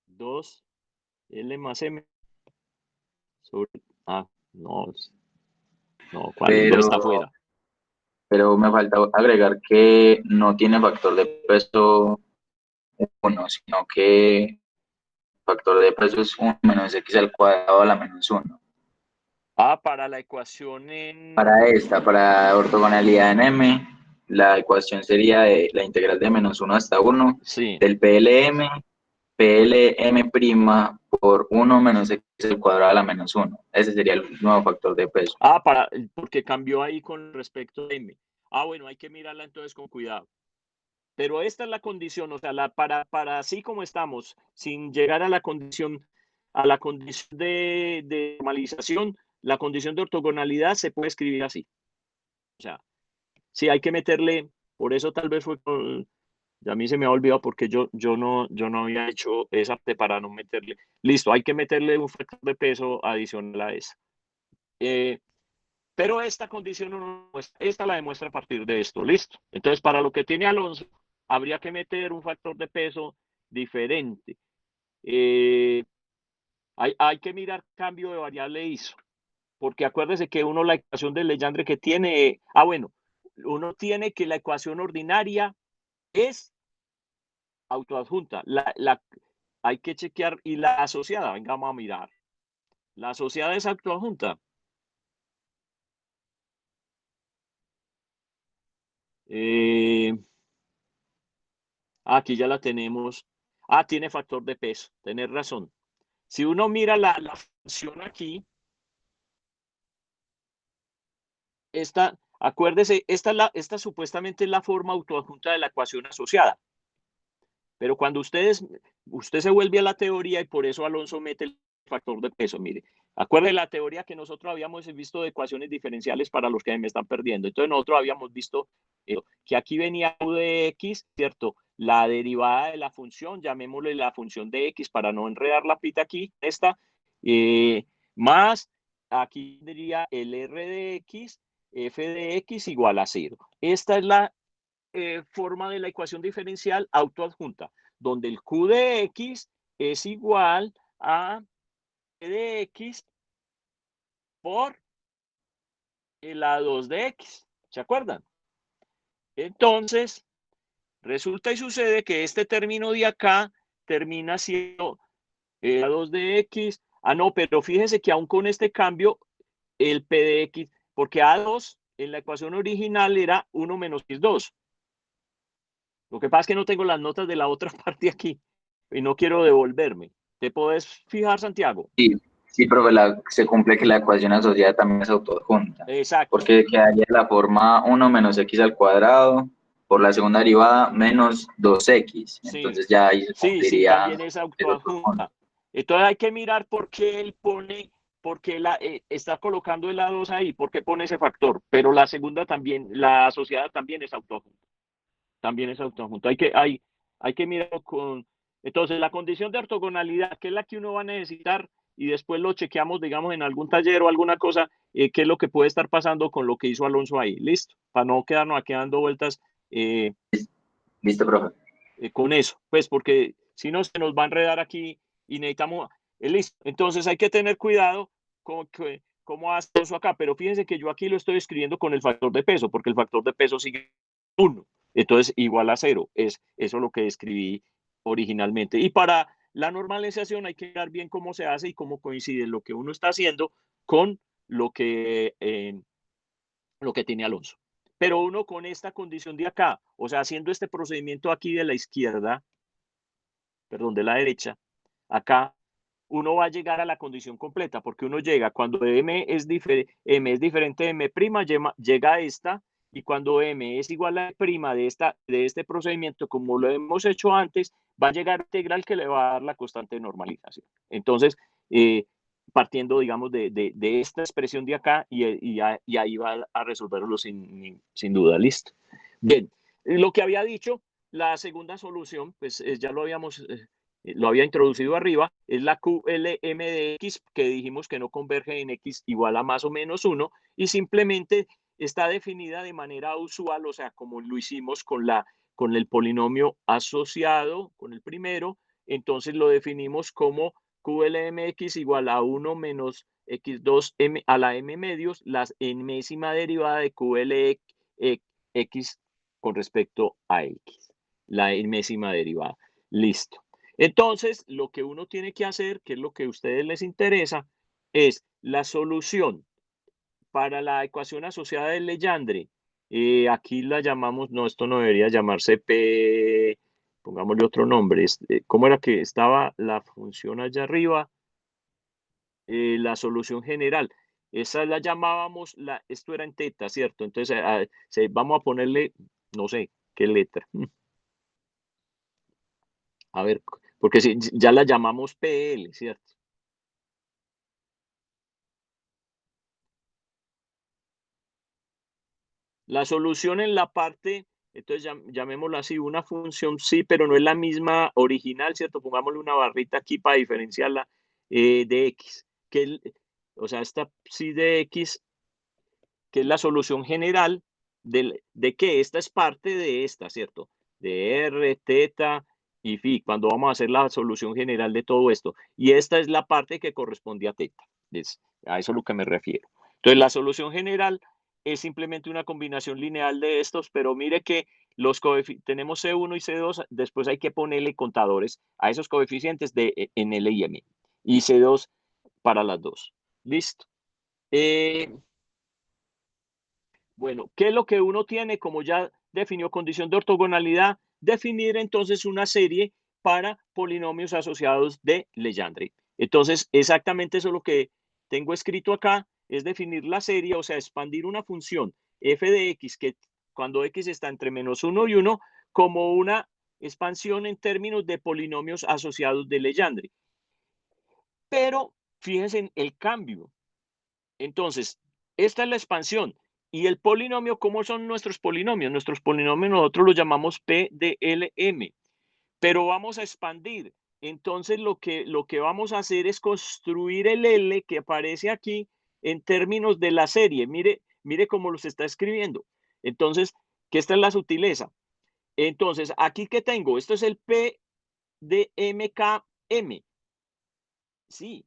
2L más m sobre, no, ¿cuál? El 2 Pero, está afuera. pero me falta agregar que no tiene factor de peso 1, sino que factor de peso es 1 menos x al cuadrado a la menos 1. Para la ecuación Para ortogonalidad en M, la ecuación sería de la integral de menos 1 hasta 1 sí. del PLM' por 1 menos x al cuadrado a la menos 1. Ese sería el nuevo factor de peso. Porque cambió ahí con respecto a m. Bueno, hay que mirarla entonces con cuidado. Pero esta es la condición, o sea, para así como estamos, sin llegar a la condición de normalización, la condición de ortogonalidad se puede escribir así. O sea, sí hay que meterle, por eso tal vez a mí se me ha olvidado porque yo no había hecho esa parte para no meterle. Listo, hay que meterle un factor de peso adicional a esa. Pero esta condición, esta la demuestra a partir de esto, listo. Entonces, para lo que tiene Alonso, habría que meter un factor de peso diferente. Hay que mirar cambio de variable ISO, porque acuérdese que la ecuación de Legendre que tiene, bueno, uno tiene que la ecuación ordinaria es autoadjunta. Hay que chequear, y la asociada, venga, vamos a mirar. La asociada es autoadjunta. Aquí ya la tenemos. Tiene factor de peso, tenés razón. Si uno mira la función aquí, acuérdese, esta supuestamente es la forma autoadjunta de la ecuación asociada. Pero cuando usted se vuelve a la teoría, y por eso Alonso mete el factor de peso, mire, acuérdese la teoría que nosotros habíamos visto de ecuaciones diferenciales para los que me están perdiendo. Entonces nosotros habíamos visto que aquí venía u de x, ¿cierto? La derivada de la función, llamémosle la función de x para no enredar la pita aquí, más aquí diría el r de x, f de x igual a 0. Esta es la forma de la ecuación diferencial autoadjunta, donde el q de x es igual a p de x por el a2 de x. ¿Se acuerdan? Entonces, resulta y sucede que este término de acá termina siendo a2 de x. No, pero fíjese que aún con este cambio, el p de x, porque a2 en la ecuación original era 1 menos x2. Lo que pasa es que no tengo las notas de la otra parte aquí. y no quiero devolverme. ¿Te podés fijar, Santiago? Sí, sí, profe, se cumple que la ecuación asociada también es autoadjunta, Exacto. porque quedaría la forma 1 menos x al cuadrado por la segunda derivada menos 2x. Sí, Entonces ya ahí se sí, cumpliría también es el autoadjunto. autoadjunta. Entonces hay que mirar por qué él pone, por qué está colocando el A2 ahí, por qué pone ese factor. Pero la segunda también, la asociada también es autoadjunta. También es autoadjunta. Hay que mirar con. Entonces, la condición de ortogonalidad, que es la que uno va a necesitar, y después lo chequeamos, digamos, en algún taller o alguna cosa, qué es lo que puede estar pasando con lo que hizo Alonso ahí. Listo, para no quedarnos aquí dando vueltas. ¿Listo, profe? Con eso, pues porque si no se nos va a enredar aquí y necesitamos, listo. Entonces hay que tener cuidado con cómo hace eso acá, pero fíjense que yo aquí lo estoy escribiendo con el factor de peso, porque el factor de peso sigue 1, entonces igual a 0, es eso lo que escribí originalmente. Y para la normalización hay que ver bien cómo se hace y cómo coincide lo que uno está haciendo con lo que tiene Alonso. Pero uno con esta condición de acá, o sea, haciendo este procedimiento aquí de la izquierda, perdón, de la derecha, acá uno va a llegar a la condición completa, porque uno llega cuando m es diferente de m', llega a esta, y cuando m es igual a prima de este procedimiento, como lo hemos hecho antes, va a llegar a integral que le va a dar la constante de normalización. Entonces, partiendo, digamos, de esta expresión de acá, y ahí va a resolverlo sin duda. Listo. Bien, lo que había dicho, la segunda solución, pues ya lo había introducido arriba, es la QLM de X, que dijimos que no converge en X igual a más o menos 1, y simplemente está definida de manera usual, o sea, como lo hicimos con el polinomio asociado, con el primero, entonces lo definimos como QLMX igual a 1 menos X2M a la M medios, la enésima derivada de QLX con respecto a X, la enésima derivada. Listo. Entonces, lo que uno tiene que hacer, que es lo que a ustedes les interesa, es la solución para la ecuación asociada de Legendre. Aquí la llamamos, no, esto no debería llamarse P, pongámosle otro nombre. ¿Cómo era que estaba la función allá arriba? La solución general. Esa la llamábamos, esto era en teta, ¿cierto? Entonces, vamos a ponerle, no sé, qué letra. A ver, porque si ya la llamamos PL, ¿cierto? La solución en la parte, entonces llamémoslo así, una función sí, pero no es la misma original, ¿cierto? Pongámosle una barrita aquí para diferenciarla de X, o sea, esta sí de X, que es la solución general de que esta es parte de esta, ¿cierto? De R, teta y phi, cuando vamos a hacer la solución general de todo esto. Y esta es la parte que corresponde a teta. A eso es lo que me refiero. Entonces, la solución general es simplemente una combinación lineal de estos, pero mire que tenemos C1 y C2, después hay que ponerle contadores a esos coeficientes en L y M. Y C2 para las dos. Listo. Bueno, ¿qué es lo que uno tiene? Como ya definió condición de ortogonalidad, definir entonces una serie para polinomios asociados de Legendre. Entonces, exactamente eso es lo que tengo escrito acá, es definir la serie, o sea, expandir una función f de x, que cuando x está entre menos 1 y 1, como una expansión en términos de polinomios asociados de Legendre. Pero fíjense en el cambio. Entonces, esta es la expansión. Y el polinomio, ¿cómo son nuestros polinomios? Nuestros polinomios nosotros los llamamos P de LM, pero vamos a expandir. Entonces, lo que vamos a hacer es construir el L que aparece aquí en términos de la serie. Mire cómo los está escribiendo. Entonces, que esta es la sutileza. Entonces, aquí que tengo, esto es el P de MKM. Sí,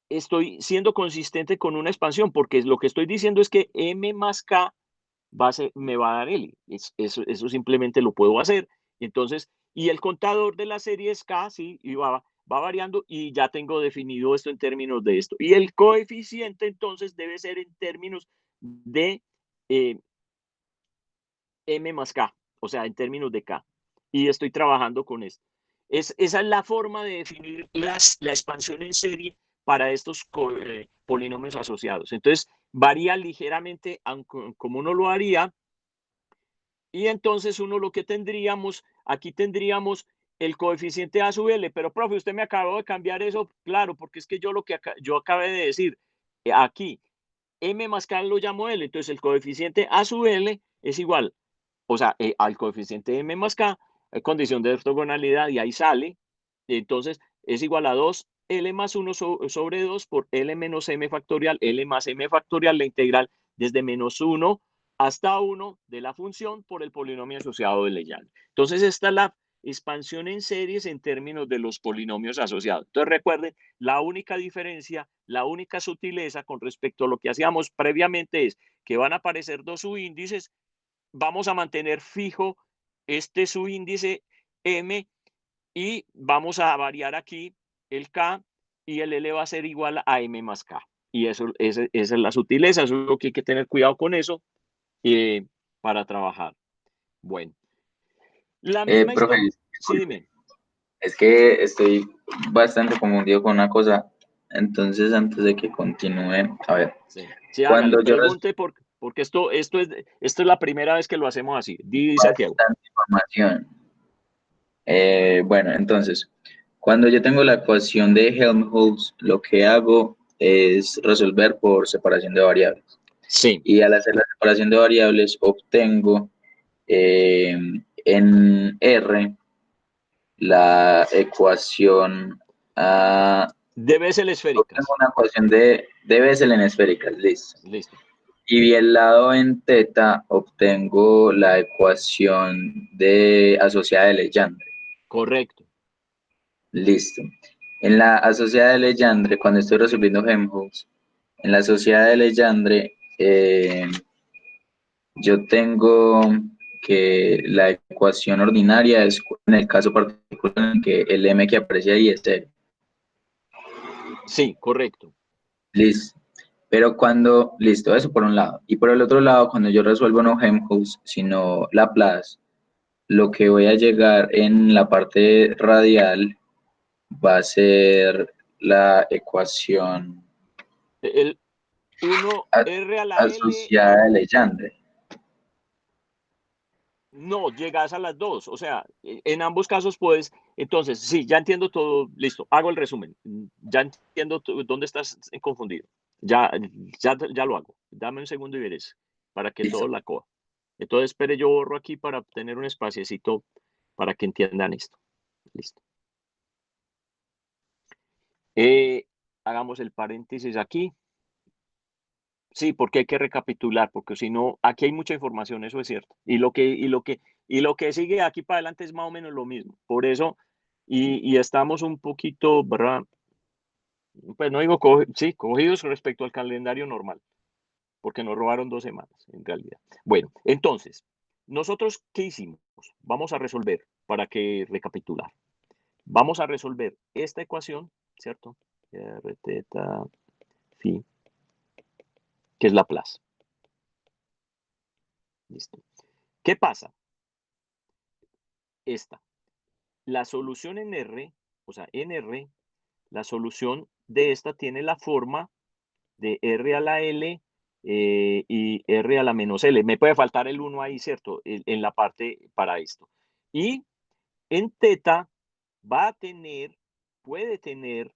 estoy siendo consistente con una expansión, porque lo que estoy diciendo es que M más K me va a dar L. Eso simplemente lo puedo hacer. Entonces, y el contador de la serie es K, sí, y va variando, y ya tengo definido esto en términos de esto. Y el coeficiente entonces debe ser en términos de M más K, o sea, en términos de K. Y estoy trabajando con esto. Esa es la forma de definir la expansión en serie para estos polinomios asociados. Entonces, varía ligeramente como uno lo haría. Y entonces uno lo que tendríamos, aquí tendríamos el coeficiente A sub L, pero profe, usted me acabó de cambiar eso, claro, porque es que yo lo que yo acabé de decir, aquí, M más K lo llamo L, entonces el coeficiente A sub L es igual, o sea, al coeficiente M más K, hay condición de ortogonalidad y ahí sale, entonces es igual a 2L más 1 sobre 2 por L menos M factorial, L más M factorial, la integral desde menos 1 hasta 1 de la función por el polinomio asociado de Legendre. Entonces, esta es la expansión en series en términos de los polinomios asociados. Entonces, recuerden, la única diferencia, la única sutileza con respecto a lo que hacíamos previamente es que van a aparecer dos subíndices, vamos a mantener fijo este subíndice M y vamos a variar aquí el K y el L va a ser igual a M más K. Y eso, esa es la sutileza, eso es lo que hay que tener cuidado con eso para trabajar. Bueno, la misma Profe, historia. Sí, disculpe, dime. es que estoy bastante confundido con una cosa. Entonces, antes de que continúe, a ver, Sí, sí, hágale, cuando yo pregunte porque esto es la primera vez que lo hacemos así. Dice Santiago. bastante información. Bueno, entonces, cuando yo tengo la ecuación de Helmholtz, lo que hago es resolver por separación de variables. Sí, Y al hacer la separación de variables, obtengo en R la ecuación, debe ser esféricas. obtengo una ecuación de Bessel en esféricas, listo. Listo, Y del lado en teta obtengo la ecuación de asociada de Legendre. correcto. Listo. En la asociada de Legendre, cuando estoy resolviendo Helmholtz, en la asociada de Legendre, yo tengo que la ecuación ordinaria es en el caso particular en que el m que aparece ahí es cero. Sí, correcto. Listo. Pero cuando, listo, eso por un lado. Y por el otro lado, cuando yo resuelvo no Helmholtz, sino Laplace, lo que voy a llegar en la parte radial va a ser la ecuación El 1R a la L, asociada de Legendre. no, llegas a las dos. O sea, en ambos casos puedes. Entonces, sí, ya entiendo todo. Listo, hago el resumen. Ya entiendo dónde estás confundido. Ya, ya lo hago. Dame un segundo y verás para que Listo. todo la coja. Entonces, espere, yo borro aquí para tener un espaciecito para que entiendan esto. Listo. Eh, hagamos el paréntesis aquí. Sí, porque hay que recapitular, porque si no, aquí hay mucha información, eso es cierto. Y lo que sigue aquí para adelante es más o menos lo mismo. Por eso, y estamos un poquito, ¿verdad? Pues no digo, sí, cogidos respecto al calendario normal, porque nos robaron 2 semanas, en realidad. Bueno, entonces, nosotros, ¿qué hicimos? Vamos a resolver, para que recapitular. Vamos a resolver esta ecuación, ¿cierto? R, teta, phi, que es Laplace. Listo. ¿Qué pasa? Esta. La solución en R, o sea, en R, la solución de esta tiene la forma de R a la L y R a la menos L. Me puede faltar el 1 ahí, ¿cierto? En la parte para esto. Y en teta va a tener, puede tener,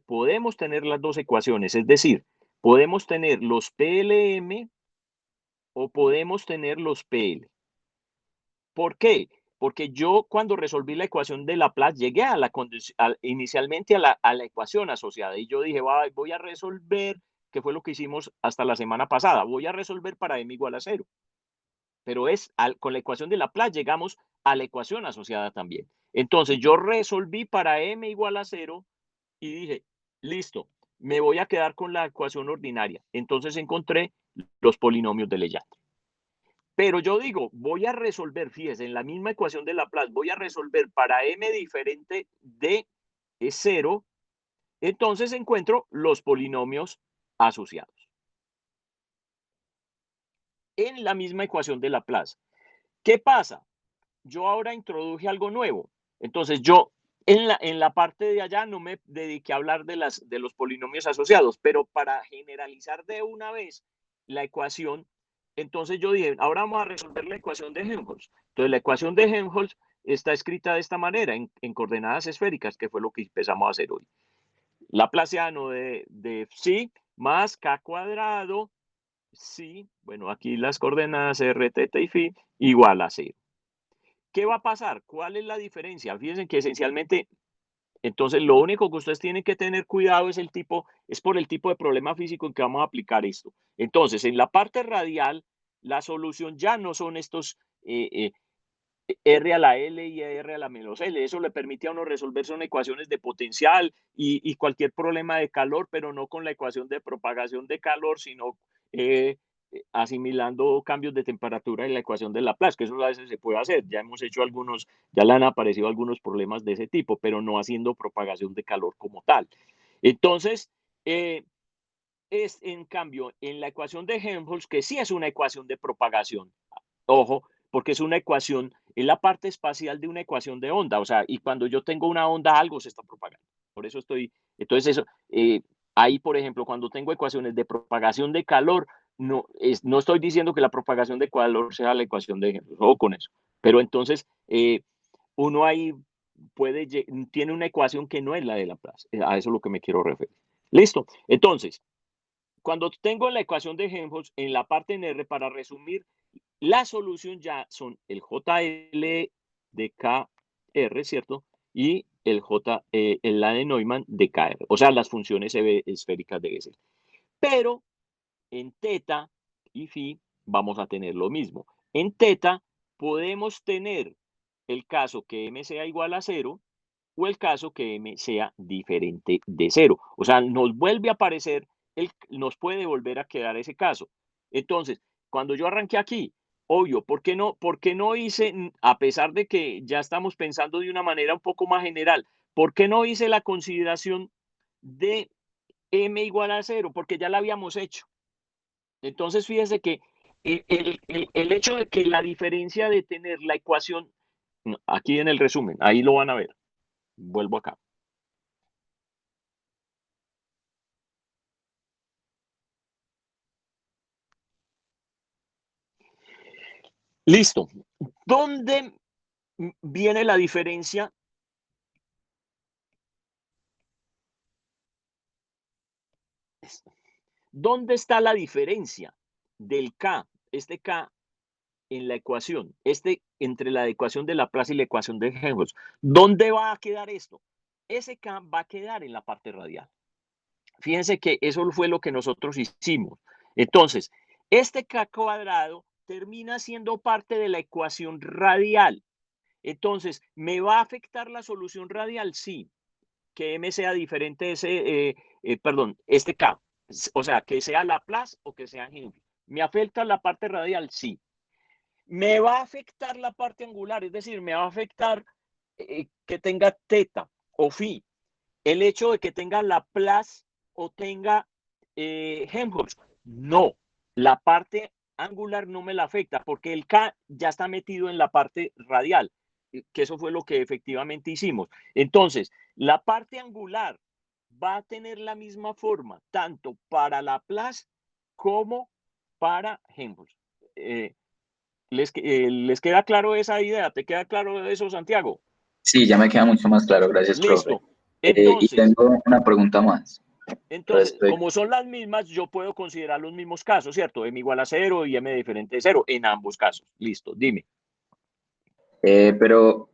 podemos tener las dos ecuaciones, es decir, podemos tener los PLM o podemos tener los PL. ¿Por qué? Porque yo cuando resolví la ecuación de Laplace llegué inicialmente a la ecuación asociada y yo dije, voy a resolver, que fue lo que hicimos hasta la semana pasada, voy a resolver para m igual a 0. Pero con la ecuación de Laplace llegamos a la ecuación asociada también. Entonces yo resolví para m igual a 0 y dije, listo, me voy a quedar con la ecuación ordinaria. Entonces encontré los polinomios de Legendre. Pero yo digo, voy a resolver, fíjese, en la misma ecuación de Laplace, voy a resolver para m diferente de 0, entonces encuentro los polinomios asociados. En la misma ecuación de Laplace. ¿Qué pasa? Yo ahora introduje algo nuevo. Entonces yo en la parte de allá no me dediqué a hablar de los polinomios asociados, pero para generalizar de una vez la ecuación, entonces yo dije, ahora vamos a resolver la ecuación de Helmholtz. Entonces la ecuación de Helmholtz está escrita de esta manera, en coordenadas esféricas, que fue lo que empezamos a hacer hoy. Laplaciano de psi más k cuadrado, psi, bueno, aquí las coordenadas r, teta y phi, igual a 0. ¿Qué va a pasar? ¿Cuál es la diferencia? Fíjense que esencialmente, entonces lo único que ustedes tienen que tener cuidado es por el tipo de problema físico en que vamos a aplicar esto. Entonces, en la parte radial, la solución ya no son estos R a la L y R a la menos L. Eso le permite a uno resolver son ecuaciones de potencial y cualquier problema de calor, pero no con la ecuación de propagación de calor, sino asimilando cambios de temperatura en la ecuación de Laplace, que eso a veces se puede hacer. Ya hemos hecho algunos, ya le han aparecido algunos problemas de ese tipo, pero no haciendo propagación de calor como tal. Entonces, es en cambio en la ecuación de Helmholtz, que sí es una ecuación de propagación. Ojo, porque es una ecuación, es la parte espacial de una ecuación de onda, o sea, y cuando yo tengo una onda, algo se está propagando. Por eso entonces eso, ahí, por ejemplo, cuando tengo ecuaciones de propagación de calor, no estoy diciendo que la propagación de calor sea la ecuación de Helmholtz, ojo con eso. Pero entonces, uno ahí tiene una ecuación que no es la de Laplace, a eso es lo que me quiero referir. Listo, entonces, cuando tengo la ecuación de Helmholtz en la parte en R, para resumir, la solución ya son el JL de KR, ¿cierto? Y la de Neumann de KR, o sea, las funciones esféricas de Bessel. Pero en teta y phi vamos a tener lo mismo. En teta podemos tener el caso que m sea igual a 0 o el caso que m sea diferente de 0. O sea, nos vuelve a aparecer, nos puede volver a quedar ese caso. Entonces, cuando yo arranqué aquí, obvio, por qué no hice, a pesar de que ya estamos pensando de una manera un poco más general, por qué no hice la consideración de m igual a 0? Porque ya la habíamos hecho. Entonces, fíjese que el hecho de que la diferencia de tener la ecuación, aquí en el resumen, ahí lo van a ver, vuelvo acá. Listo. ¿Dónde viene la diferencia? ¿Dónde está la diferencia del K, este K en la ecuación, entre la ecuación de Laplace y la ecuación de Helmholtz? ¿Dónde va a quedar esto? Ese K va a quedar en la parte radial. Fíjense que eso fue lo que nosotros hicimos. Entonces, este K cuadrado termina siendo parte de la ecuación radial. Entonces, ¿me va a afectar la solución radial? Sí. Que M sea diferente de este K. O sea, que sea Laplace o que sea Henry. ¿Me afecta la parte radial? Sí. ¿Me va a afectar la parte angular? Es decir, ¿me va a afectar que tenga teta o phi? El hecho de que tenga Laplace o tenga Helmholtz. No, la parte angular no me la afecta porque el K ya está metido en la parte radial, que eso fue lo que efectivamente hicimos. Entonces, la parte angular va a tener la misma forma, tanto para Laplace como para Helmholtz. ¿Les queda claro esa idea? ¿Te queda claro eso, Santiago? Sí, ya me queda mucho más claro, gracias, profe. Listo. Y Entonces, tengo una pregunta más respecto. como son las mismas, yo puedo considerar los mismos casos, ¿cierto? M igual a 0 y M diferente de 0 en ambos casos. Listo, dime. Pero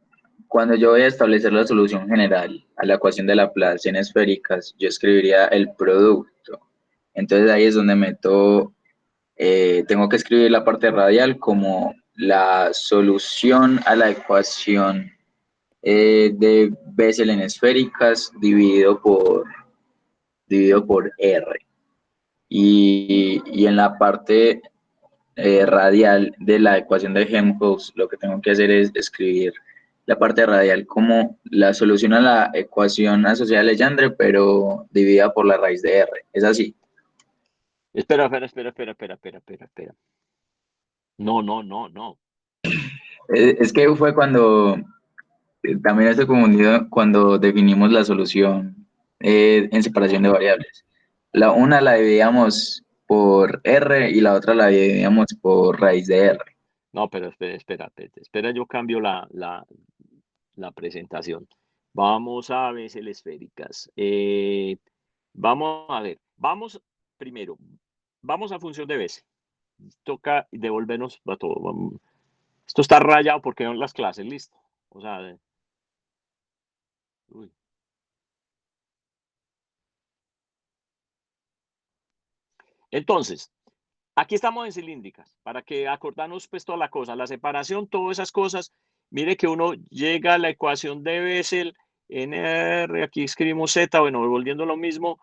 cuando yo voy a establecer la solución general a la ecuación de Laplace en esféricas, yo escribiría el producto. Entonces ahí es donde tengo que escribir la parte radial como la solución a la ecuación de Bessel en esféricas dividido por R. Y en la parte radial de la ecuación de Helmholtz, lo que tengo que hacer es escribir la parte radial como la solución a la ecuación asociada a Legendre, pero dividida por la raíz de R. ¿Es así? Espera. No. Es que fue También estoy confundido cuando definimos la solución en separación de variables. Una la dividíamos por R y la otra la dividíamos por raíz de R. No, pero espera, yo cambio la presentación. Vamos a Bessel esféricas. Vamos a ver, primero, vamos a función de Bessel. Toca devolvernos a todo. Esto está rayado porque son las clases, listo. O sea, uy. Entonces, aquí estamos en cilíndricas, para que acordarnos pues toda la cosa, la separación, todas esas cosas. Mire que uno llega a la ecuación de Bessel, NR, aquí escribimos Z, bueno, volviendo a lo mismo,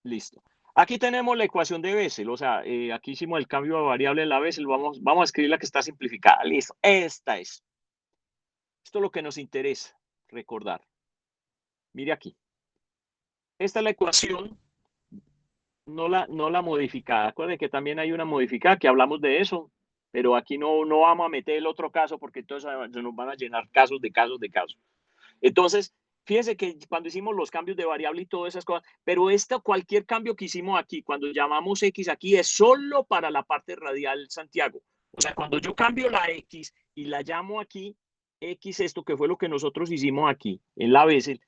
listo. Aquí tenemos la ecuación de Bessel, o sea, aquí hicimos el cambio de variable en la Bessel, vamos a escribir la que está simplificada, listo, esta es. Esto es lo que nos interesa recordar. Mire aquí. Esta es la ecuación, no la modificada. Acuérdense que también hay una modificada, que hablamos de eso, pero aquí no vamos a meter el otro caso porque entonces se nos van a llenar casos de casos de casos. Entonces, fíjense que cuando hicimos los cambios de variable y todas esas cosas, pero cualquier cambio que hicimos aquí, cuando llamamos X aquí, es solo para la parte radial, Santiago. O sea, cuando yo cambio la X y la llamo aquí, X esto, que fue lo que nosotros hicimos aquí en la Bessel,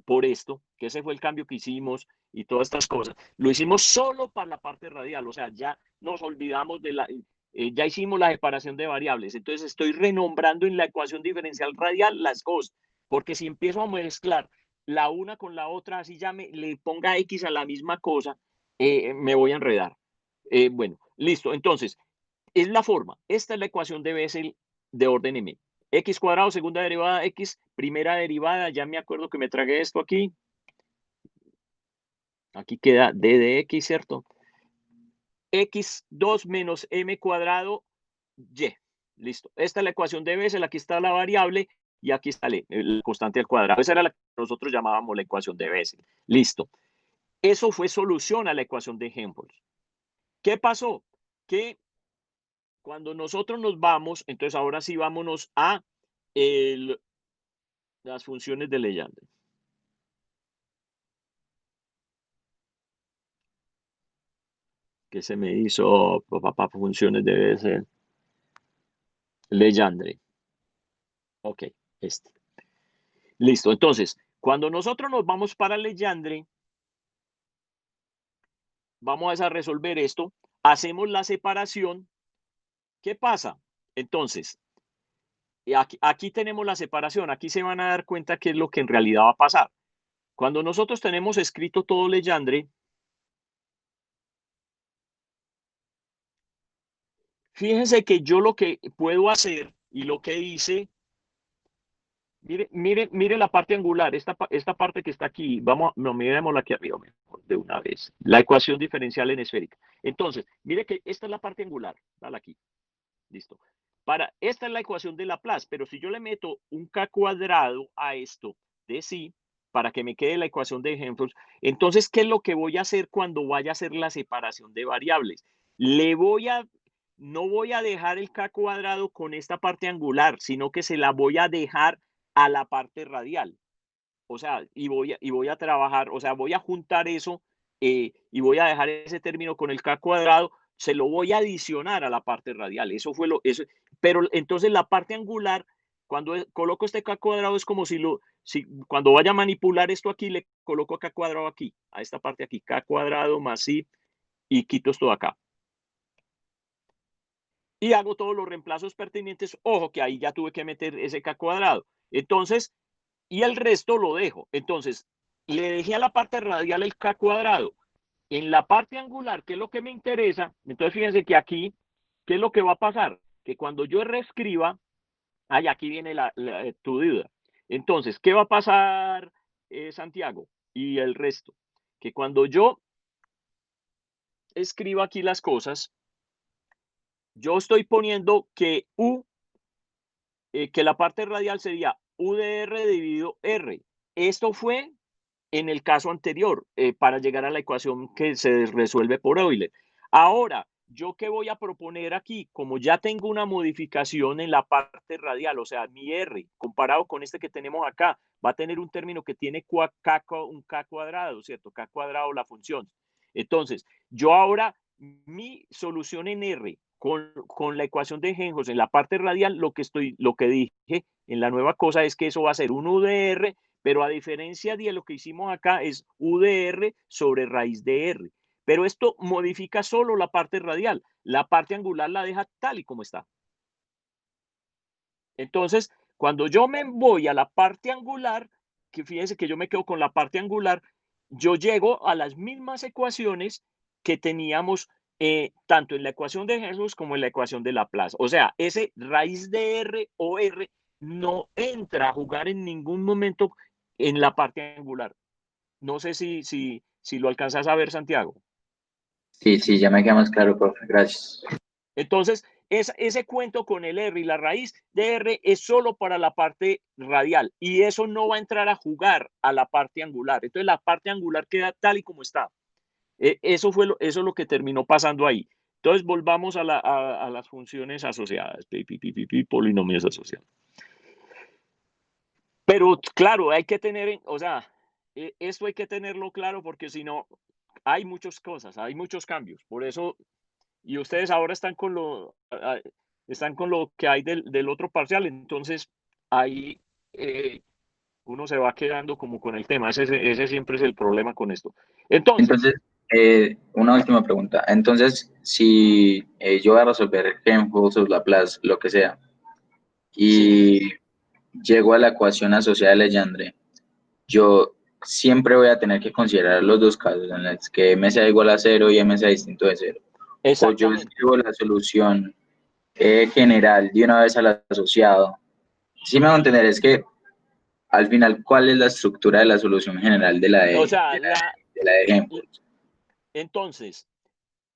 por esto, que ese fue el cambio que hicimos y todas estas cosas, lo hicimos solo para la parte radial, o sea, ya nos olvidamos ya hicimos la separación de variables, entonces estoy renombrando en la ecuación diferencial radial las cosas, porque si empiezo a mezclar la una con la otra, así ya le ponga X a la misma cosa, me voy a enredar. Bueno, listo, entonces, es la forma, esta es la ecuación de Bessel de orden M. X cuadrado, segunda derivada, X, primera derivada, ya me acuerdo que me tragué esto aquí. Aquí queda D de X, ¿cierto? X2 menos M cuadrado, Y. Listo. Esta es la ecuación de Bessel, aquí está la variable y aquí está el constante al cuadrado. Esa era la que nosotros llamábamos la ecuación de Bessel. Listo. Eso fue solución a la ecuación de Helmholtz. ¿Qué pasó? Que cuando nosotros nos vamos, entonces ahora sí vámonos a las funciones de Legendre. ¿Qué se me hizo? Funciones de Bessel. Legendre. Ok, este. Listo. Entonces, cuando nosotros nos vamos para Legendre, vamos a resolver esto, hacemos la separación. ¿Qué pasa? Entonces, aquí tenemos la separación, aquí se van a dar cuenta qué es lo que en realidad va a pasar. Cuando nosotros tenemos escrito todo Legendre, fíjense que yo lo que puedo hacer y lo que hice, mire la parte angular, esta parte que está aquí, miremosla aquí arriba mejor de una vez, la ecuación diferencial en esférica. Entonces, mire que esta es la parte angular, dale aquí. Listo. Esta es la ecuación de Laplace, pero si yo le meto un k cuadrado a esto de sí, para que me quede la ecuación de Helmholtz, entonces, ¿qué es lo que voy a hacer cuando vaya a hacer la separación de variables? No voy a dejar el k cuadrado con esta parte angular, sino que se la voy a dejar a la parte radial. O sea, y voy a trabajar, o sea, voy a juntar eso y voy a dejar ese término con el k cuadrado, se lo voy a adicionar a la parte radial. Eso fue pero entonces la parte angular, cuando coloco este k cuadrado, es como si cuando vaya a manipular esto aquí, le coloco k cuadrado aquí, a esta parte aquí, k cuadrado más i, y quito esto de acá. Y hago todos los reemplazos pertinentes. Ojo que ahí ya tuve que meter ese k cuadrado. Entonces, y el resto lo dejo. Entonces, le dejé a la parte radial el k cuadrado. En la parte angular, que es lo que me interesa, entonces fíjense que aquí, ¿qué es lo que va a pasar? Que cuando yo reescriba, aquí viene tu duda. Entonces, ¿qué va a pasar, Santiago? Y el resto. Que cuando yo escriba aquí las cosas, yo estoy poniendo que que la parte radial sería U de R dividido R. Esto fue en el caso anterior, para llegar a la ecuación que se resuelve por Euler. Ahora, ¿yo qué voy a proponer aquí? Como ya tengo una modificación en la parte radial, o sea, mi R, comparado con este que tenemos acá, va a tener un término que tiene un K cuadrado, ¿cierto? K cuadrado la función. Entonces, yo ahora, mi solución en R con la ecuación de Helmholtz en la parte radial, lo que dije en la nueva cosa es que eso va a ser un U de R, pero a diferencia de lo que hicimos acá, es U de R sobre raíz de R. Pero esto modifica solo la parte radial. La parte angular la deja tal y como está. Entonces, cuando yo me voy a la parte angular, que fíjense que yo me quedo con la parte angular, yo llego a las mismas ecuaciones que teníamos tanto en la ecuación de Helmholtz como en la ecuación de Laplace. O sea, ese raíz de R o R no entra a jugar en ningún momento en la parte angular. No sé si lo alcanzas a ver, Santiago. Sí, sí, ya me queda más claro, profe, gracias. Entonces, ese cuento con el R y la raíz de R es solo para la parte radial y eso no va a entrar a jugar a la parte angular. Entonces, la parte angular queda tal y como está. Eso es lo que terminó pasando ahí. Entonces, volvamos a las funciones asociadas, polinomios asociados. Pero claro, hay que tener, o sea, esto hay que tenerlo claro porque si no, hay muchas cosas, hay muchos cambios. Por eso y ustedes ahora están con lo que hay del otro parcial, entonces ahí uno se va quedando como con el tema, ese siempre es el problema con esto. Entonces, Entonces, una última pregunta. Entonces, si yo voy a resolver Helmholtz o Laplace, lo que sea, sí, y llego a la ecuación asociada de Legendre, yo siempre voy a tener que considerar los dos casos en los que m sea igual a cero y m sea distinto de cero. O yo exactamente. escribo la solución general de una vez al asociado. Sí me va a entender, es que al final, ¿cuál es la estructura de la solución general de O sea, de la de Helmholtz? entonces,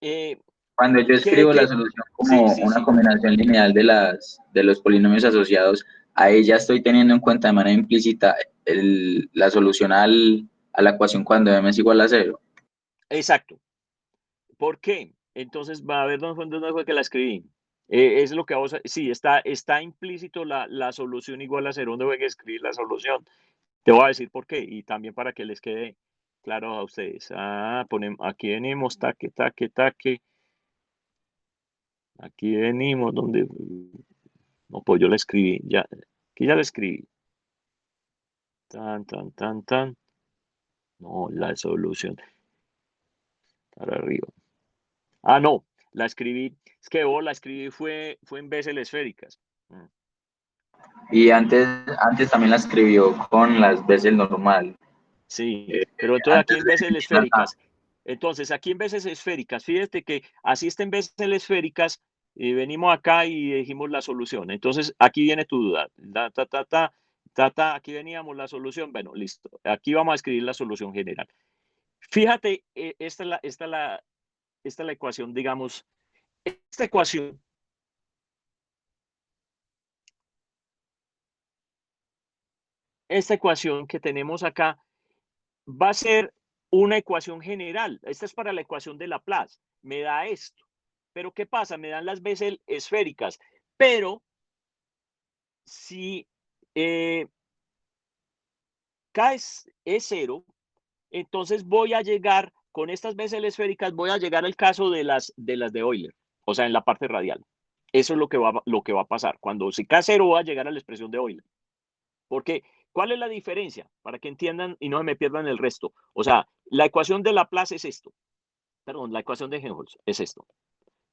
eh, Cuando yo escribo la solución sí, como sí, una sí, combinación lineal de los polinomios asociados, ahí ya estoy teniendo en cuenta de manera implícita la solución a la ecuación cuando m es igual a cero. exacto. ¿Por qué? Entonces, va a ver dónde fue que la escribí. Es lo que vamos a, sí, está implícito la solución igual a cero, ¿dónde fue que escribir la solución? Te voy a decir por qué y también para que les quede claro a ustedes. Aquí venimos, taque, taque, taque. Aquí venimos, donde. No, pues yo la escribí, ya. Aquí ya la escribí. Tan, tan, tan, tan. No, la solución. Para arriba. No, la escribí. Es que la escribí fue en Bessel esféricas. Mm, Y antes también la escribió con las veces normal. Sí, eh, pero entonces aquí Antes en de Bessel venir acá. esféricas. Entonces, aquí en Bessel esféricas, fíjate que así está en Bessel esféricas, venimos acá y dijimos la solución. Entonces, aquí viene tu duda. Aquí veníamos la solución. Bueno, listo. Aquí vamos a escribir la solución general. Fíjate, esta es la ecuación, digamos, esta ecuación, esta ecuación que tenemos acá va a ser una ecuación general. Esta es para la ecuación de Laplace. Me da esto. Pero ¿qué pasa? Me dan las veces esféricas. Pero si K es cero, entonces voy a llegar, con estas veces esféricas, voy a llegar al caso de las de Euler, o sea, en la parte radial. Eso es lo que va a pasar. Cuando si K es cero, voy a llegar a la expresión de Euler. Porque, ¿cuál es la diferencia? Para que entiendan y no se me pierdan el resto. O sea, la ecuación de Laplace es esto. Perdón, la ecuación de Helmholtz es esto.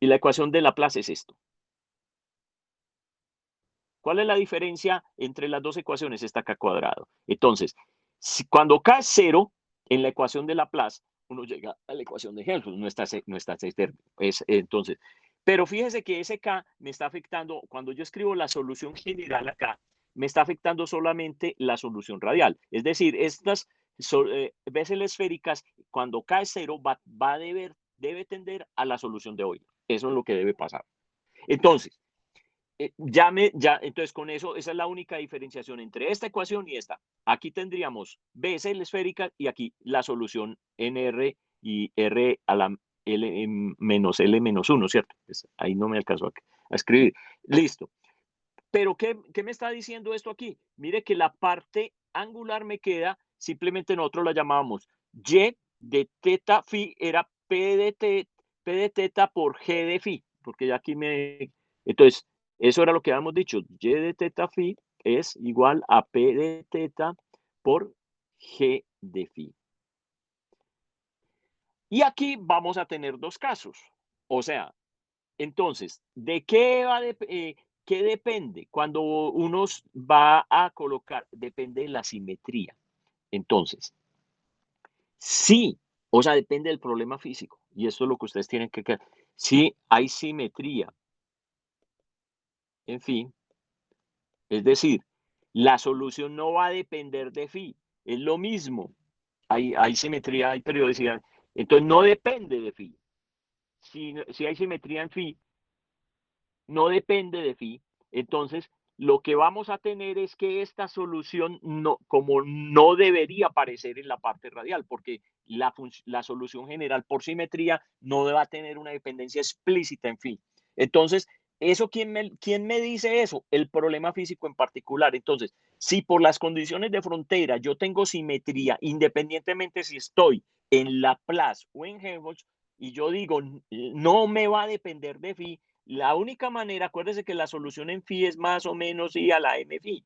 Y la ecuación de Laplace es esto. ¿Cuál es la diferencia entre las dos ecuaciones? Está K cuadrado. Entonces, cuando K es cero, en la ecuación de Laplace, uno llega a la ecuación de Helmholtz, no está entonces, pero fíjese que ese K me está afectando, cuando yo escribo la solución general acá, me está afectando solamente la solución radial. Es decir, estas veces esféricas, cuando K es cero, debe tender a la solución de Euler. Eso es lo que debe pasar. Entonces, entonces con eso, esa es la única diferenciación entre esta ecuación y esta. Aquí tendríamos B es el esférica y aquí la solución NR y R L menos L menos 1, ¿cierto? Pues ahí no me alcanzó a escribir. Listo. Pero ¿qué me está diciendo esto aquí? Mire que la parte angular me queda, simplemente nosotros la llamábamos Y de teta phi era P de teta por G de phi, porque ya aquí me... Entonces, eso era lo que habíamos dicho. Y de teta phi es igual a P de teta por G de phi. Y aquí vamos a tener dos casos. O sea, entonces, ¿de qué qué depende? Cuando uno va a colocar, depende de la simetría. Entonces, sí, o sea, depende del problema físico. Y eso es lo que ustedes tienen que... Si hay simetría, en fin, es decir, la solución no va a depender de phi. Es lo mismo. Hay simetría, hay periodicidad. Entonces, no depende de phi. Si hay simetría en phi, no depende de phi. Entonces, lo que vamos a tener es que esta solución no, como no debería aparecer en la parte radial, porque la solución general por simetría no va a tener una dependencia explícita en phi. Entonces, ¿quién me dice eso? El problema físico en particular. Entonces, si por las condiciones de frontera yo tengo simetría, independientemente si estoy en Laplace o en Helmholtz, y yo digo, no me va a depender de phi, la única manera, acuérdese que la solución en phi es más o menos i a la m phi.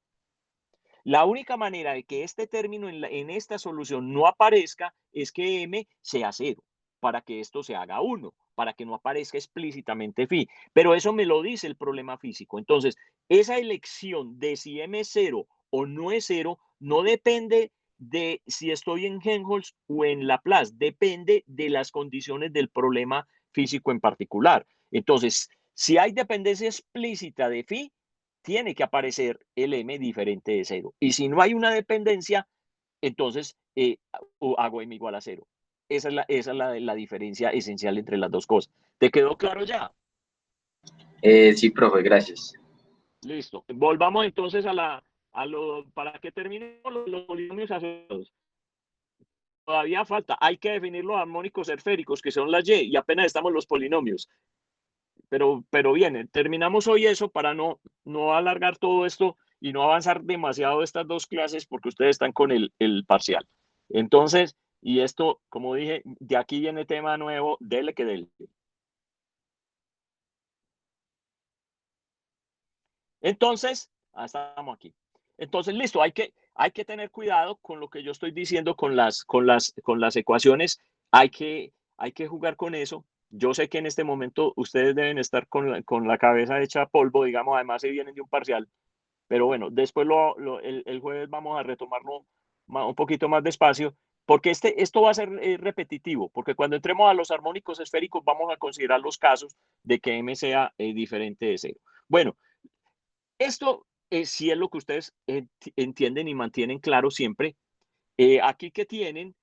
La única manera de que este término en esta solución no aparezca es que m sea 0, para que esto se haga 1, para que no aparezca explícitamente phi. Pero eso me lo dice el problema físico. Entonces, esa elección de si m es 0 o no es 0 no depende de si estoy en Helmholtz o en Laplace, depende de las condiciones del problema físico en particular. Entonces, si hay dependencia explícita de phi, tiene que aparecer el m diferente de 0. Y si no hay una dependencia, entonces hago m igual a 0. Esa es la diferencia esencial entre las dos cosas. ¿Te quedó claro ya? Sí, profe, gracias. Listo. Volvamos entonces para que terminemos los polinomios asociados. Todavía falta, hay que definir los armónicos esféricos, que son las y apenas estamos los polinomios. Pero bien, terminamos hoy eso para no alargar todo esto y no avanzar demasiado estas dos clases porque ustedes están con el parcial. Entonces, y esto, como dije, de aquí viene tema nuevo, dele que dele. Entonces, estamos aquí. Entonces, listo, hay que tener cuidado con lo que yo estoy diciendo con las ecuaciones. Hay que jugar con eso. Yo sé que en este momento ustedes deben estar con la cabeza hecha polvo, digamos, además se vienen de un parcial. Pero bueno, después el jueves vamos a retomarlo un poquito más despacio, porque esto va a ser repetitivo, porque cuando entremos a los armónicos esféricos vamos a considerar los casos de que m sea diferente de 0. Bueno, esto sí es lo que ustedes entienden y mantienen claro siempre. Aquí que tienen,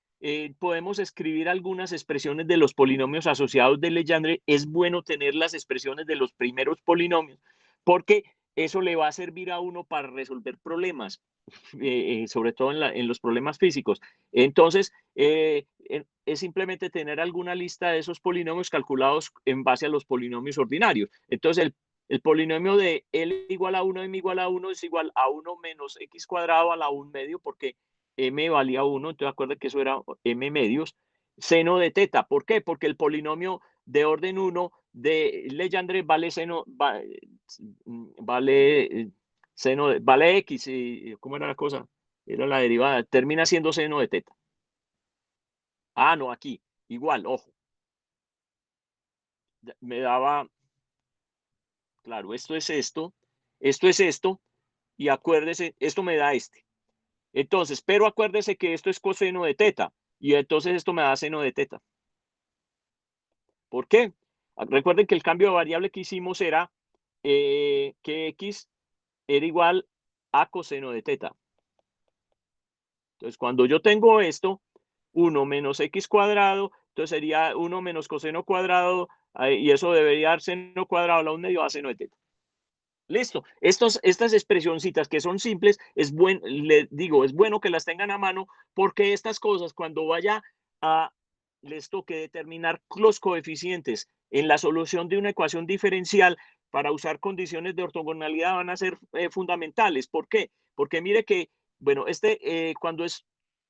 podemos escribir algunas expresiones de los polinomios asociados de Legendre. Es bueno tener las expresiones de los primeros polinomios, porque eso le va a servir a uno para resolver problemas, sobre todo en los problemas físicos. Entonces, es simplemente tener alguna lista de esos polinomios calculados en base a los polinomios ordinarios. Entonces, el polinomio de L igual a 1, M igual a 1 es igual a 1 menos X cuadrado a la 1 medio, porque M valía 1, entonces acuerden que eso era M medios, seno de teta. ¿Por qué? Porque el polinomio de orden 1 de Legendre vale X, y ¿cómo era la cosa? Era la derivada, termina siendo seno de teta. Ah, no, aquí, igual, ojo. Me daba, claro, esto es esto, y acuérdese, esto me da este. Entonces, pero acuérdese que esto es coseno de teta, y entonces esto me da seno de teta. ¿Por qué? Recuerden que el cambio de variable que hicimos era que x era igual a coseno de teta. Entonces, cuando yo tengo esto, 1 menos x cuadrado, entonces sería 1 menos coseno cuadrado, y eso debería dar seno cuadrado a la 1 medio a seno de teta. Listo. Estas expresioncitas que son simples, les digo, es bueno que las tengan a mano, porque estas cosas, cuando vaya a les toque determinar los coeficientes en la solución de una ecuación diferencial para usar condiciones de ortogonalidad van a ser fundamentales. ¿Por qué? Porque mire que, bueno, cuando es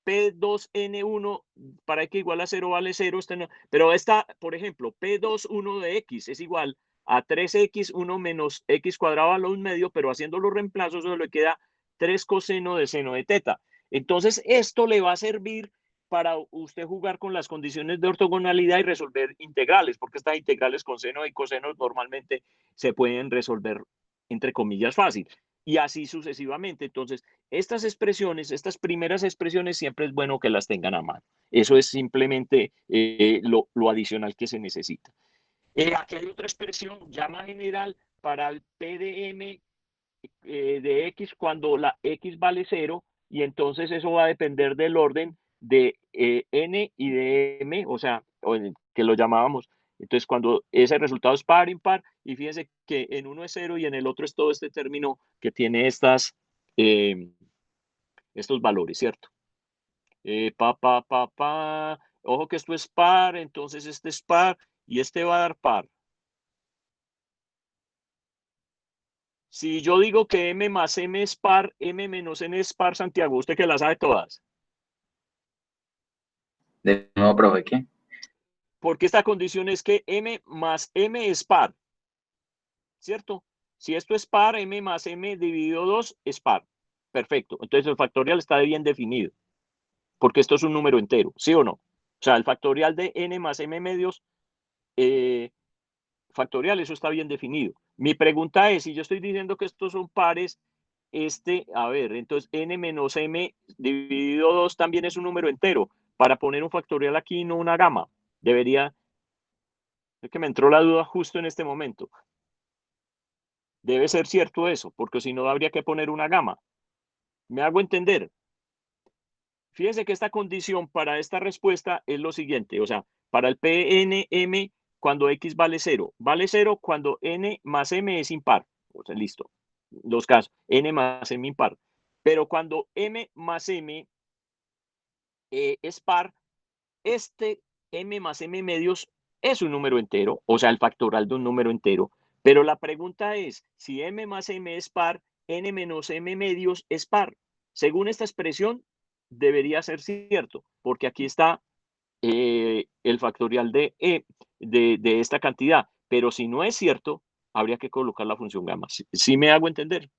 P2N1 para x igual a 0 vale 0, no, pero esta, por ejemplo, P21 de x es igual a 3x1 menos x cuadrado a la 1/2, pero haciendo los reemplazos solo le queda 3 coseno de seno de teta. Entonces, esto le va a servir para usted jugar con las condiciones de ortogonalidad y resolver integrales, porque estas integrales con seno y coseno normalmente se pueden resolver, entre comillas, fácil. Y así sucesivamente. Entonces, estas expresiones, estas primeras expresiones, siempre es bueno que las tengan a mano. Eso es simplemente lo adicional que se necesita. Aquí hay otra expresión ya más general para el P de M de X cuando la X vale 0, y entonces eso va a depender del orden de N y de M, o sea, que lo llamábamos. Entonces, cuando ese resultado es par, impar, y fíjense que en uno es 0 y en el otro es todo este término que tiene estos valores, ¿cierto? Ojo que esto es par, entonces este es par y este va a dar par. Si yo digo que M más M es par, M menos N es par, Santiago, usted que las sabe todas. De nuevo, profe, ¿qué? Porque esta condición es que M más M es par, ¿cierto? Si esto es par, M más M dividido 2 es par. Perfecto. Entonces el factorial está bien definido, porque esto es un número entero, ¿sí o no? O sea, el factorial de N más M medios factorial, eso está bien definido. Mi pregunta es, si yo estoy diciendo que estos son pares, a ver, entonces n menos m dividido 2 también es un número entero. Para poner un factorial aquí, no una gama. Debería, es que me entró la duda justo en este momento. Debe ser cierto eso, porque si no habría que poner una gama. ¿Me hago entender? Fíjense que esta condición para esta respuesta es lo siguiente, o sea, para el PNM cuando x vale 0, vale 0 cuando n más m es impar, o sea, listo, dos casos, n más m impar, pero cuando m más m es par, este m más m medios es un número entero, o sea, el factorial de un número entero, pero la pregunta es, si m más m es par, n menos m medios es par. Según esta expresión, debería ser cierto, porque aquí está el factorial de esta cantidad, pero si no es cierto, habría que colocar la función gamma. ¿Sí me hago entender?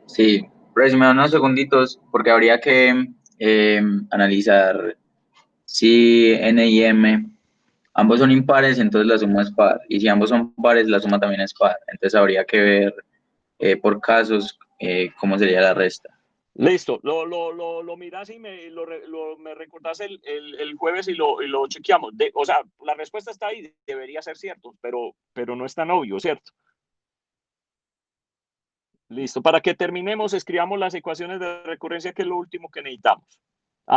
Sí, pero si me dan unos segunditos, porque habría que analizar si n y m ambos son impares, entonces la suma es par, y si ambos son pares, la suma también es par. Entonces habría que ver por casos cómo sería la resta. Listo, lo miras y me recordás el jueves y lo chequeamos. O sea, la respuesta está ahí, debería ser cierto, pero no es tan obvio, ¿cierto? Listo, para que terminemos, escribamos las ecuaciones de recurrencia, que es lo último que necesitamos.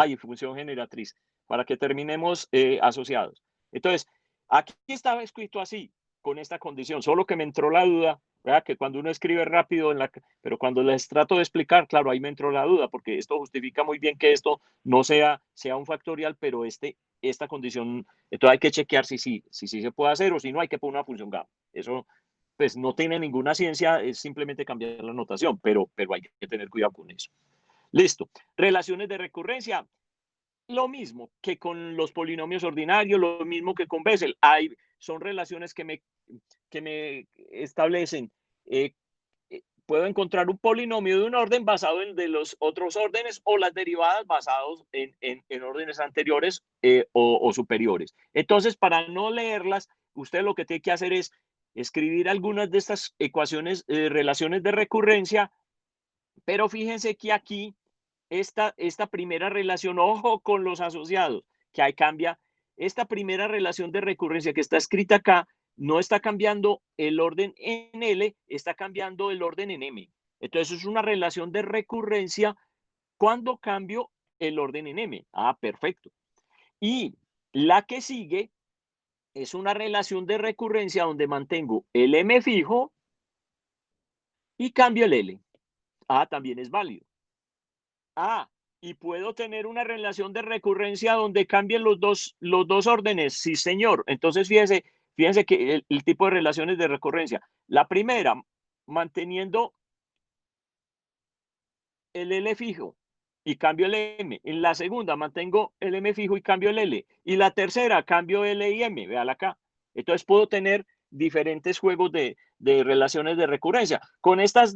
Y función generatriz, para que terminemos asociados. Entonces, aquí estaba escrito así, con esta condición, solo que me entró la duda, ¿verdad? Que cuando uno escribe rápido, pero cuando les trato de explicar, claro, ahí me entró la duda, porque esto justifica muy bien que esto no sea un factorial, pero esta condición, entonces hay que chequear si se puede hacer, o si no, hay que poner una función gamma. Eso pues no tiene ninguna ciencia, es simplemente cambiar la notación, pero hay que tener cuidado con eso. Listo. Relaciones de recurrencia. Lo mismo que con los polinomios ordinarios, lo mismo que con Bessel. Son relaciones que me establecen. Puedo encontrar un polinomio de un orden basado en de los otros órdenes, o las derivadas basados en órdenes anteriores o superiores. Entonces, para no leerlas, usted lo que tiene que hacer es escribir algunas de estas ecuaciones, relaciones de recurrencia, pero fíjense que aquí esta primera relación, ojo con los asociados, que ahí cambia. Esta primera relación de recurrencia que está escrita acá no está cambiando el orden en L, está cambiando el orden en M. Entonces es una relación de recurrencia cuando cambio el orden en M. Perfecto. Y la que sigue es una relación de recurrencia donde mantengo el M fijo y cambio el L. También es válido. y puedo tener una relación de recurrencia donde cambien los dos órdenes. Sí, señor. Entonces, fíjense que el tipo de relaciones de recurrencia. La primera, manteniendo el L fijo y cambio el M. En la segunda, mantengo el M fijo y cambio el L. Y la tercera, cambio L y M. Véala acá. Entonces, puedo tener diferentes juegos de relaciones de recurrencia. Con estas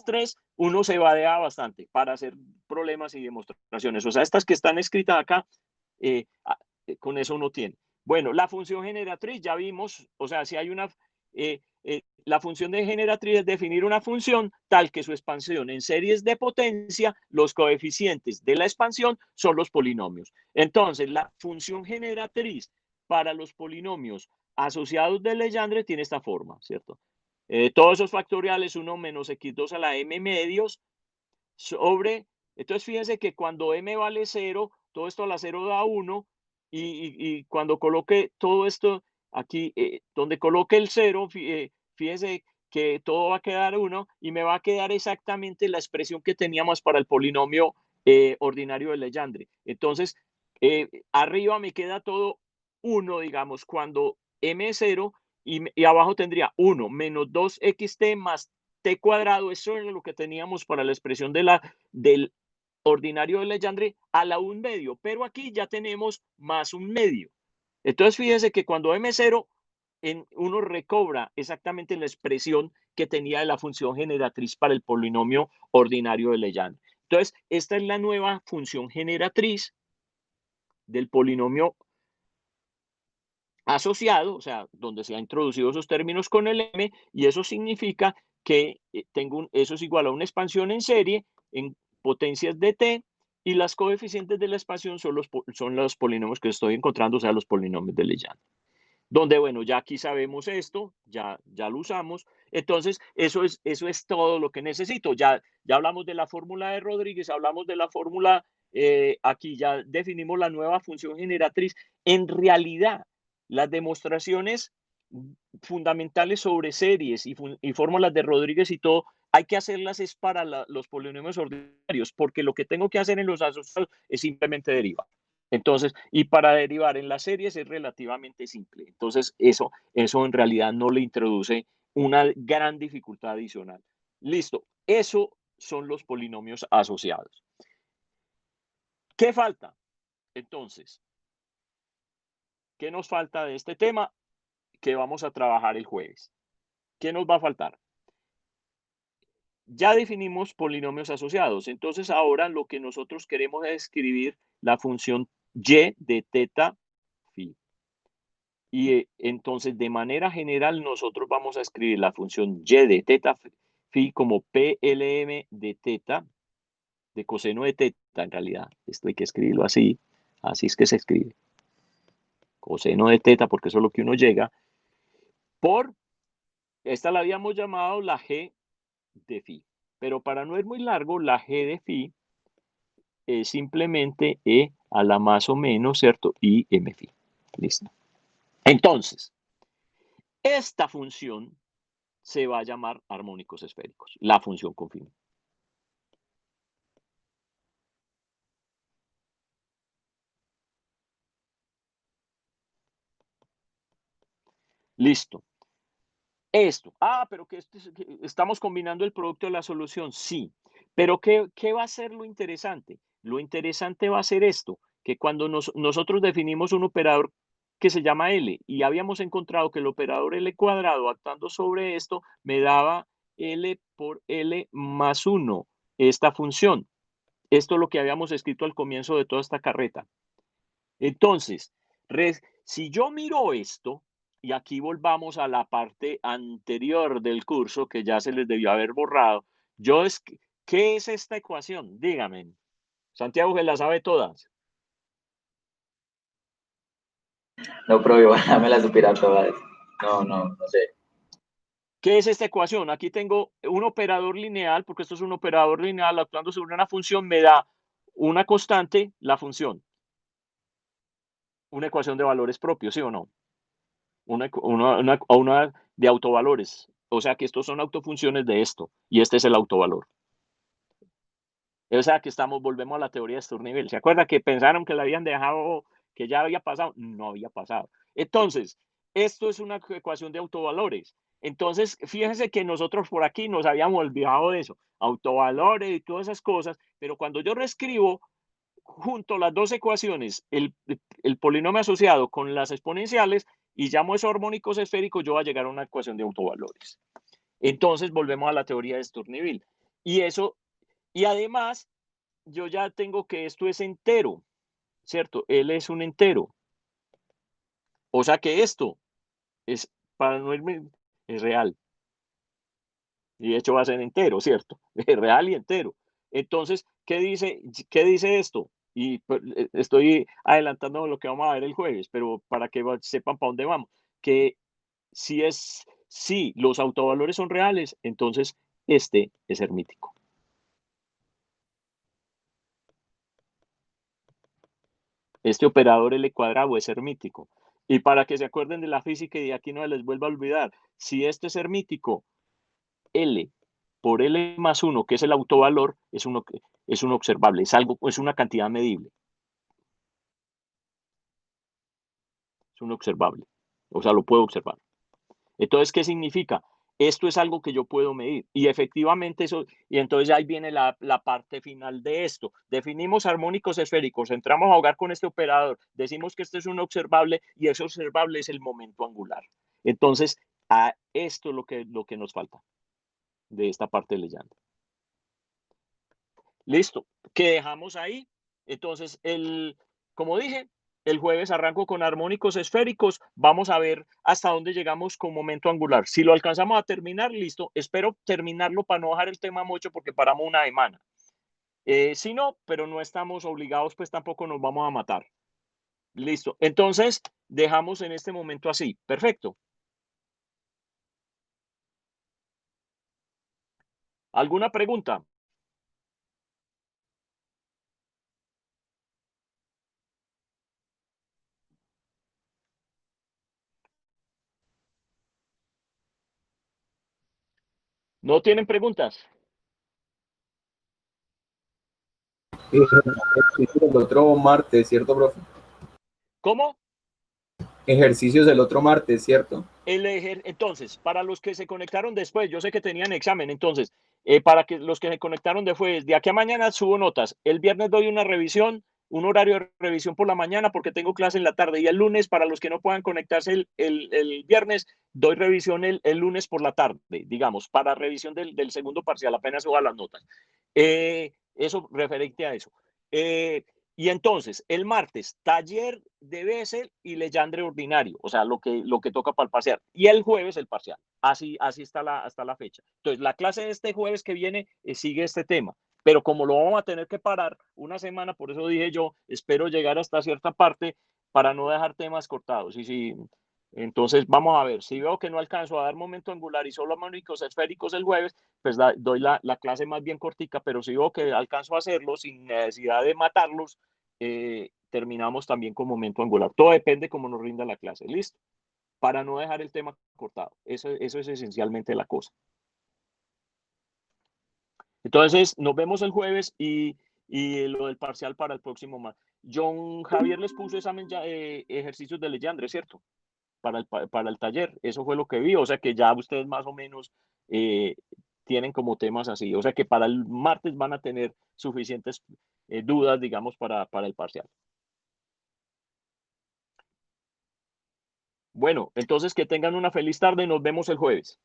tres, uno se vadea bastante para hacer problemas y demostraciones. O sea, estas que están escritas acá, eh, con eso uno tiene. Bueno, la función generatriz, ya vimos, o sea, si hay una, la función de generatriz es definir una función tal que su expansión en series de potencia, los coeficientes de la expansión son los polinomios. Entonces, la función generatriz para los polinomios asociados de Legendre tiene esta forma, ¿cierto? Todos esos factoriales 1 menos x2 a la m medios sobre, entonces fíjense que cuando m vale 0, todo esto a la 0 da 1, y cuando coloque todo esto aquí, donde coloque el 0, fíjense que todo va a quedar 1 y me va a quedar exactamente la expresión que teníamos para el polinomio ordinario de Legendre. Entonces, arriba me queda todo 1, digamos, cuando m es 0, y abajo tendría 1 menos 2xt más t cuadrado. Eso es lo que teníamos para la expresión del ordinario de Legendre a la 1 medio, pero aquí ya tenemos más 1 medio. Entonces fíjense que cuando m0, uno recobra exactamente la expresión que tenía de la función generatriz para el polinomio ordinario de Legendre. Entonces, esta es la nueva función generatriz del polinomio asociado, o sea, donde se han introducido esos términos con el m, y eso significa que eso es igual a una expansión en serie en potencias de t, y las coeficientes de la expansión son los polinomios que estoy encontrando, o sea, los polinomios de Legendre. Donde, bueno, ya aquí sabemos esto, ya lo usamos. Entonces, eso es todo lo que necesito. Ya hablamos de la fórmula de Rodríguez, hablamos de la fórmula, aquí ya definimos la nueva función generatriz. En realidad, las demostraciones fundamentales sobre series y fórmulas de Rodríguez y todo, hay que hacerlas es para los polinomios ordinarios, porque lo que tengo que hacer en los asociados es simplemente derivar. Entonces, y para derivar en las series es relativamente simple. Entonces, eso en realidad no le introduce una gran dificultad adicional. Listo, eso son los polinomios asociados. ¿Qué falta? Entonces, ¿qué nos falta de este tema que vamos a trabajar el jueves? ¿Qué nos va a faltar? Ya definimos polinomios asociados, entonces ahora lo que nosotros queremos es escribir la función y de teta phi. Y entonces, de manera general, nosotros vamos a escribir la función y de teta phi como PLM de teta, de coseno de teta, en realidad. Esto hay que escribirlo así. Así es que se escribe. Coseno de teta, porque eso es lo que uno llega. Por, esta la habíamos llamado la G de phi. Pero para no ir muy largo, la G de phi es simplemente E a la más o menos, ¿cierto? Y M phi. Listo. Entonces, esta función se va a llamar armónicos esféricos, la función con fin. Listo. Esto. Pero que estamos combinando el producto de la solución. Sí. Pero ¿qué va a ser lo interesante? Lo interesante va a ser esto, que cuando nosotros definimos un operador que se llama L y habíamos encontrado que el operador L cuadrado actuando sobre esto me daba L por L más 1, esta función. Esto es lo que habíamos escrito al comienzo de toda esta carreta. Entonces, si yo miro esto, y aquí volvamos a la parte anterior del curso que ya se les debió haber borrado, ¿qué es esta ecuación? Dígame. Santiago que la sabe todas. No, pero ojalá me la supiera todas. No sé. ¿Qué es esta ecuación? Aquí tengo un operador lineal, porque esto es un operador lineal actuando sobre una función, me da una constante, la función, una ecuación de valores propios, ¿sí o no? Una de autovalores. O sea que estos son autofunciones de esto, y este es el autovalor. O sea que volvemos a la teoría de Sturnivel. ¿Se acuerda que pensaron que la habían dejado, que ya había pasado? No había pasado. Entonces, esto es una ecuación de autovalores. Entonces, fíjense que nosotros por aquí nos habíamos olvidado de eso, autovalores y todas esas cosas, pero cuando yo reescribo junto las dos ecuaciones, el polinomio asociado con las exponenciales, y llamo eso armónicos esféricos, yo voy a llegar a una ecuación de autovalores. Entonces, volvemos a la teoría de Sturnivel. Y eso, y además, yo ya tengo que esto es entero, ¿cierto? Él es un entero. O sea que esto es, para no irme, es real. Y de hecho va a ser entero, ¿cierto? Es real y entero. Entonces, qué dice esto? Y pues, estoy adelantando lo que vamos a ver el jueves, pero para que sepan para dónde vamos. Que si los autovalores son reales, entonces este es hermítico. Este operador L cuadrado es hermítico. Y para que se acuerden de la física y de aquí no les vuelva a olvidar, si este es hermítico, L por L más 1, que es el autovalor, es un observable, es una cantidad medible, es un observable. O sea, lo puedo observar. Entonces, ¿qué significa? Esto es algo que yo puedo medir. Y efectivamente eso, y entonces ahí viene la parte final de esto. Definimos armónicos esféricos, entramos a jugar con este operador, decimos que este es un observable y ese observable es el momento angular. Entonces, a esto es lo que nos falta de esta parte de Legendre. Listo, ¿qué dejamos ahí? Entonces, como dije, el jueves arranco con armónicos esféricos. Vamos a ver hasta dónde llegamos con momento angular. Si lo alcanzamos a terminar, listo. Espero terminarlo para no dejar el tema mucho porque paramos una semana. Si no, pero no estamos obligados, pues tampoco nos vamos a matar. Listo. Entonces, dejamos en este momento así. Perfecto. ¿Alguna pregunta? ¿No tienen preguntas? Ejercicios del otro martes, ¿cierto, profe? ¿Cómo? Ejercicios del otro martes, ¿cierto? Entonces, para los que se conectaron después, yo sé que tenían examen, entonces, para que los que se conectaron después, de aquí a mañana subo notas. El viernes doy una revisión, un horario de revisión por la mañana porque tengo clase en la tarde y el lunes, para los que no puedan conectarse el viernes, doy revisión el lunes por la tarde, digamos, para revisión del segundo parcial, apenas suba las notas. Eso referente a eso. Y entonces, el martes, taller de Bessel y Legendre ordinario, o sea, lo que toca para el parcial. Y el jueves, el parcial. Así está hasta la fecha. Entonces, la clase de este jueves que viene sigue este tema. Pero como lo vamos a tener que parar una semana, por eso dije yo, espero llegar hasta cierta parte para no dejar temas cortados. Y si, entonces, vamos a ver. Si veo que no alcanzo a dar momento angular y solo armónicos esféricos el jueves, pues doy la clase más bien cortica, pero si veo que alcanzo a hacerlo sin necesidad de matarlos, terminamos también con momento angular. Todo depende cómo nos rinda la clase. ¿Listo? Para no dejar el tema cortado. Eso es esencialmente la cosa. Entonces, nos vemos el jueves y lo del parcial para el próximo más. John Javier les puso ejercicios de Legendre, ¿cierto? Para el taller. Eso fue lo que vi. O sea que ya ustedes más o menos tienen como temas así. O sea que para el martes van a tener suficientes dudas, digamos, para el parcial. Bueno, entonces que tengan una feliz tarde. Nos vemos el jueves.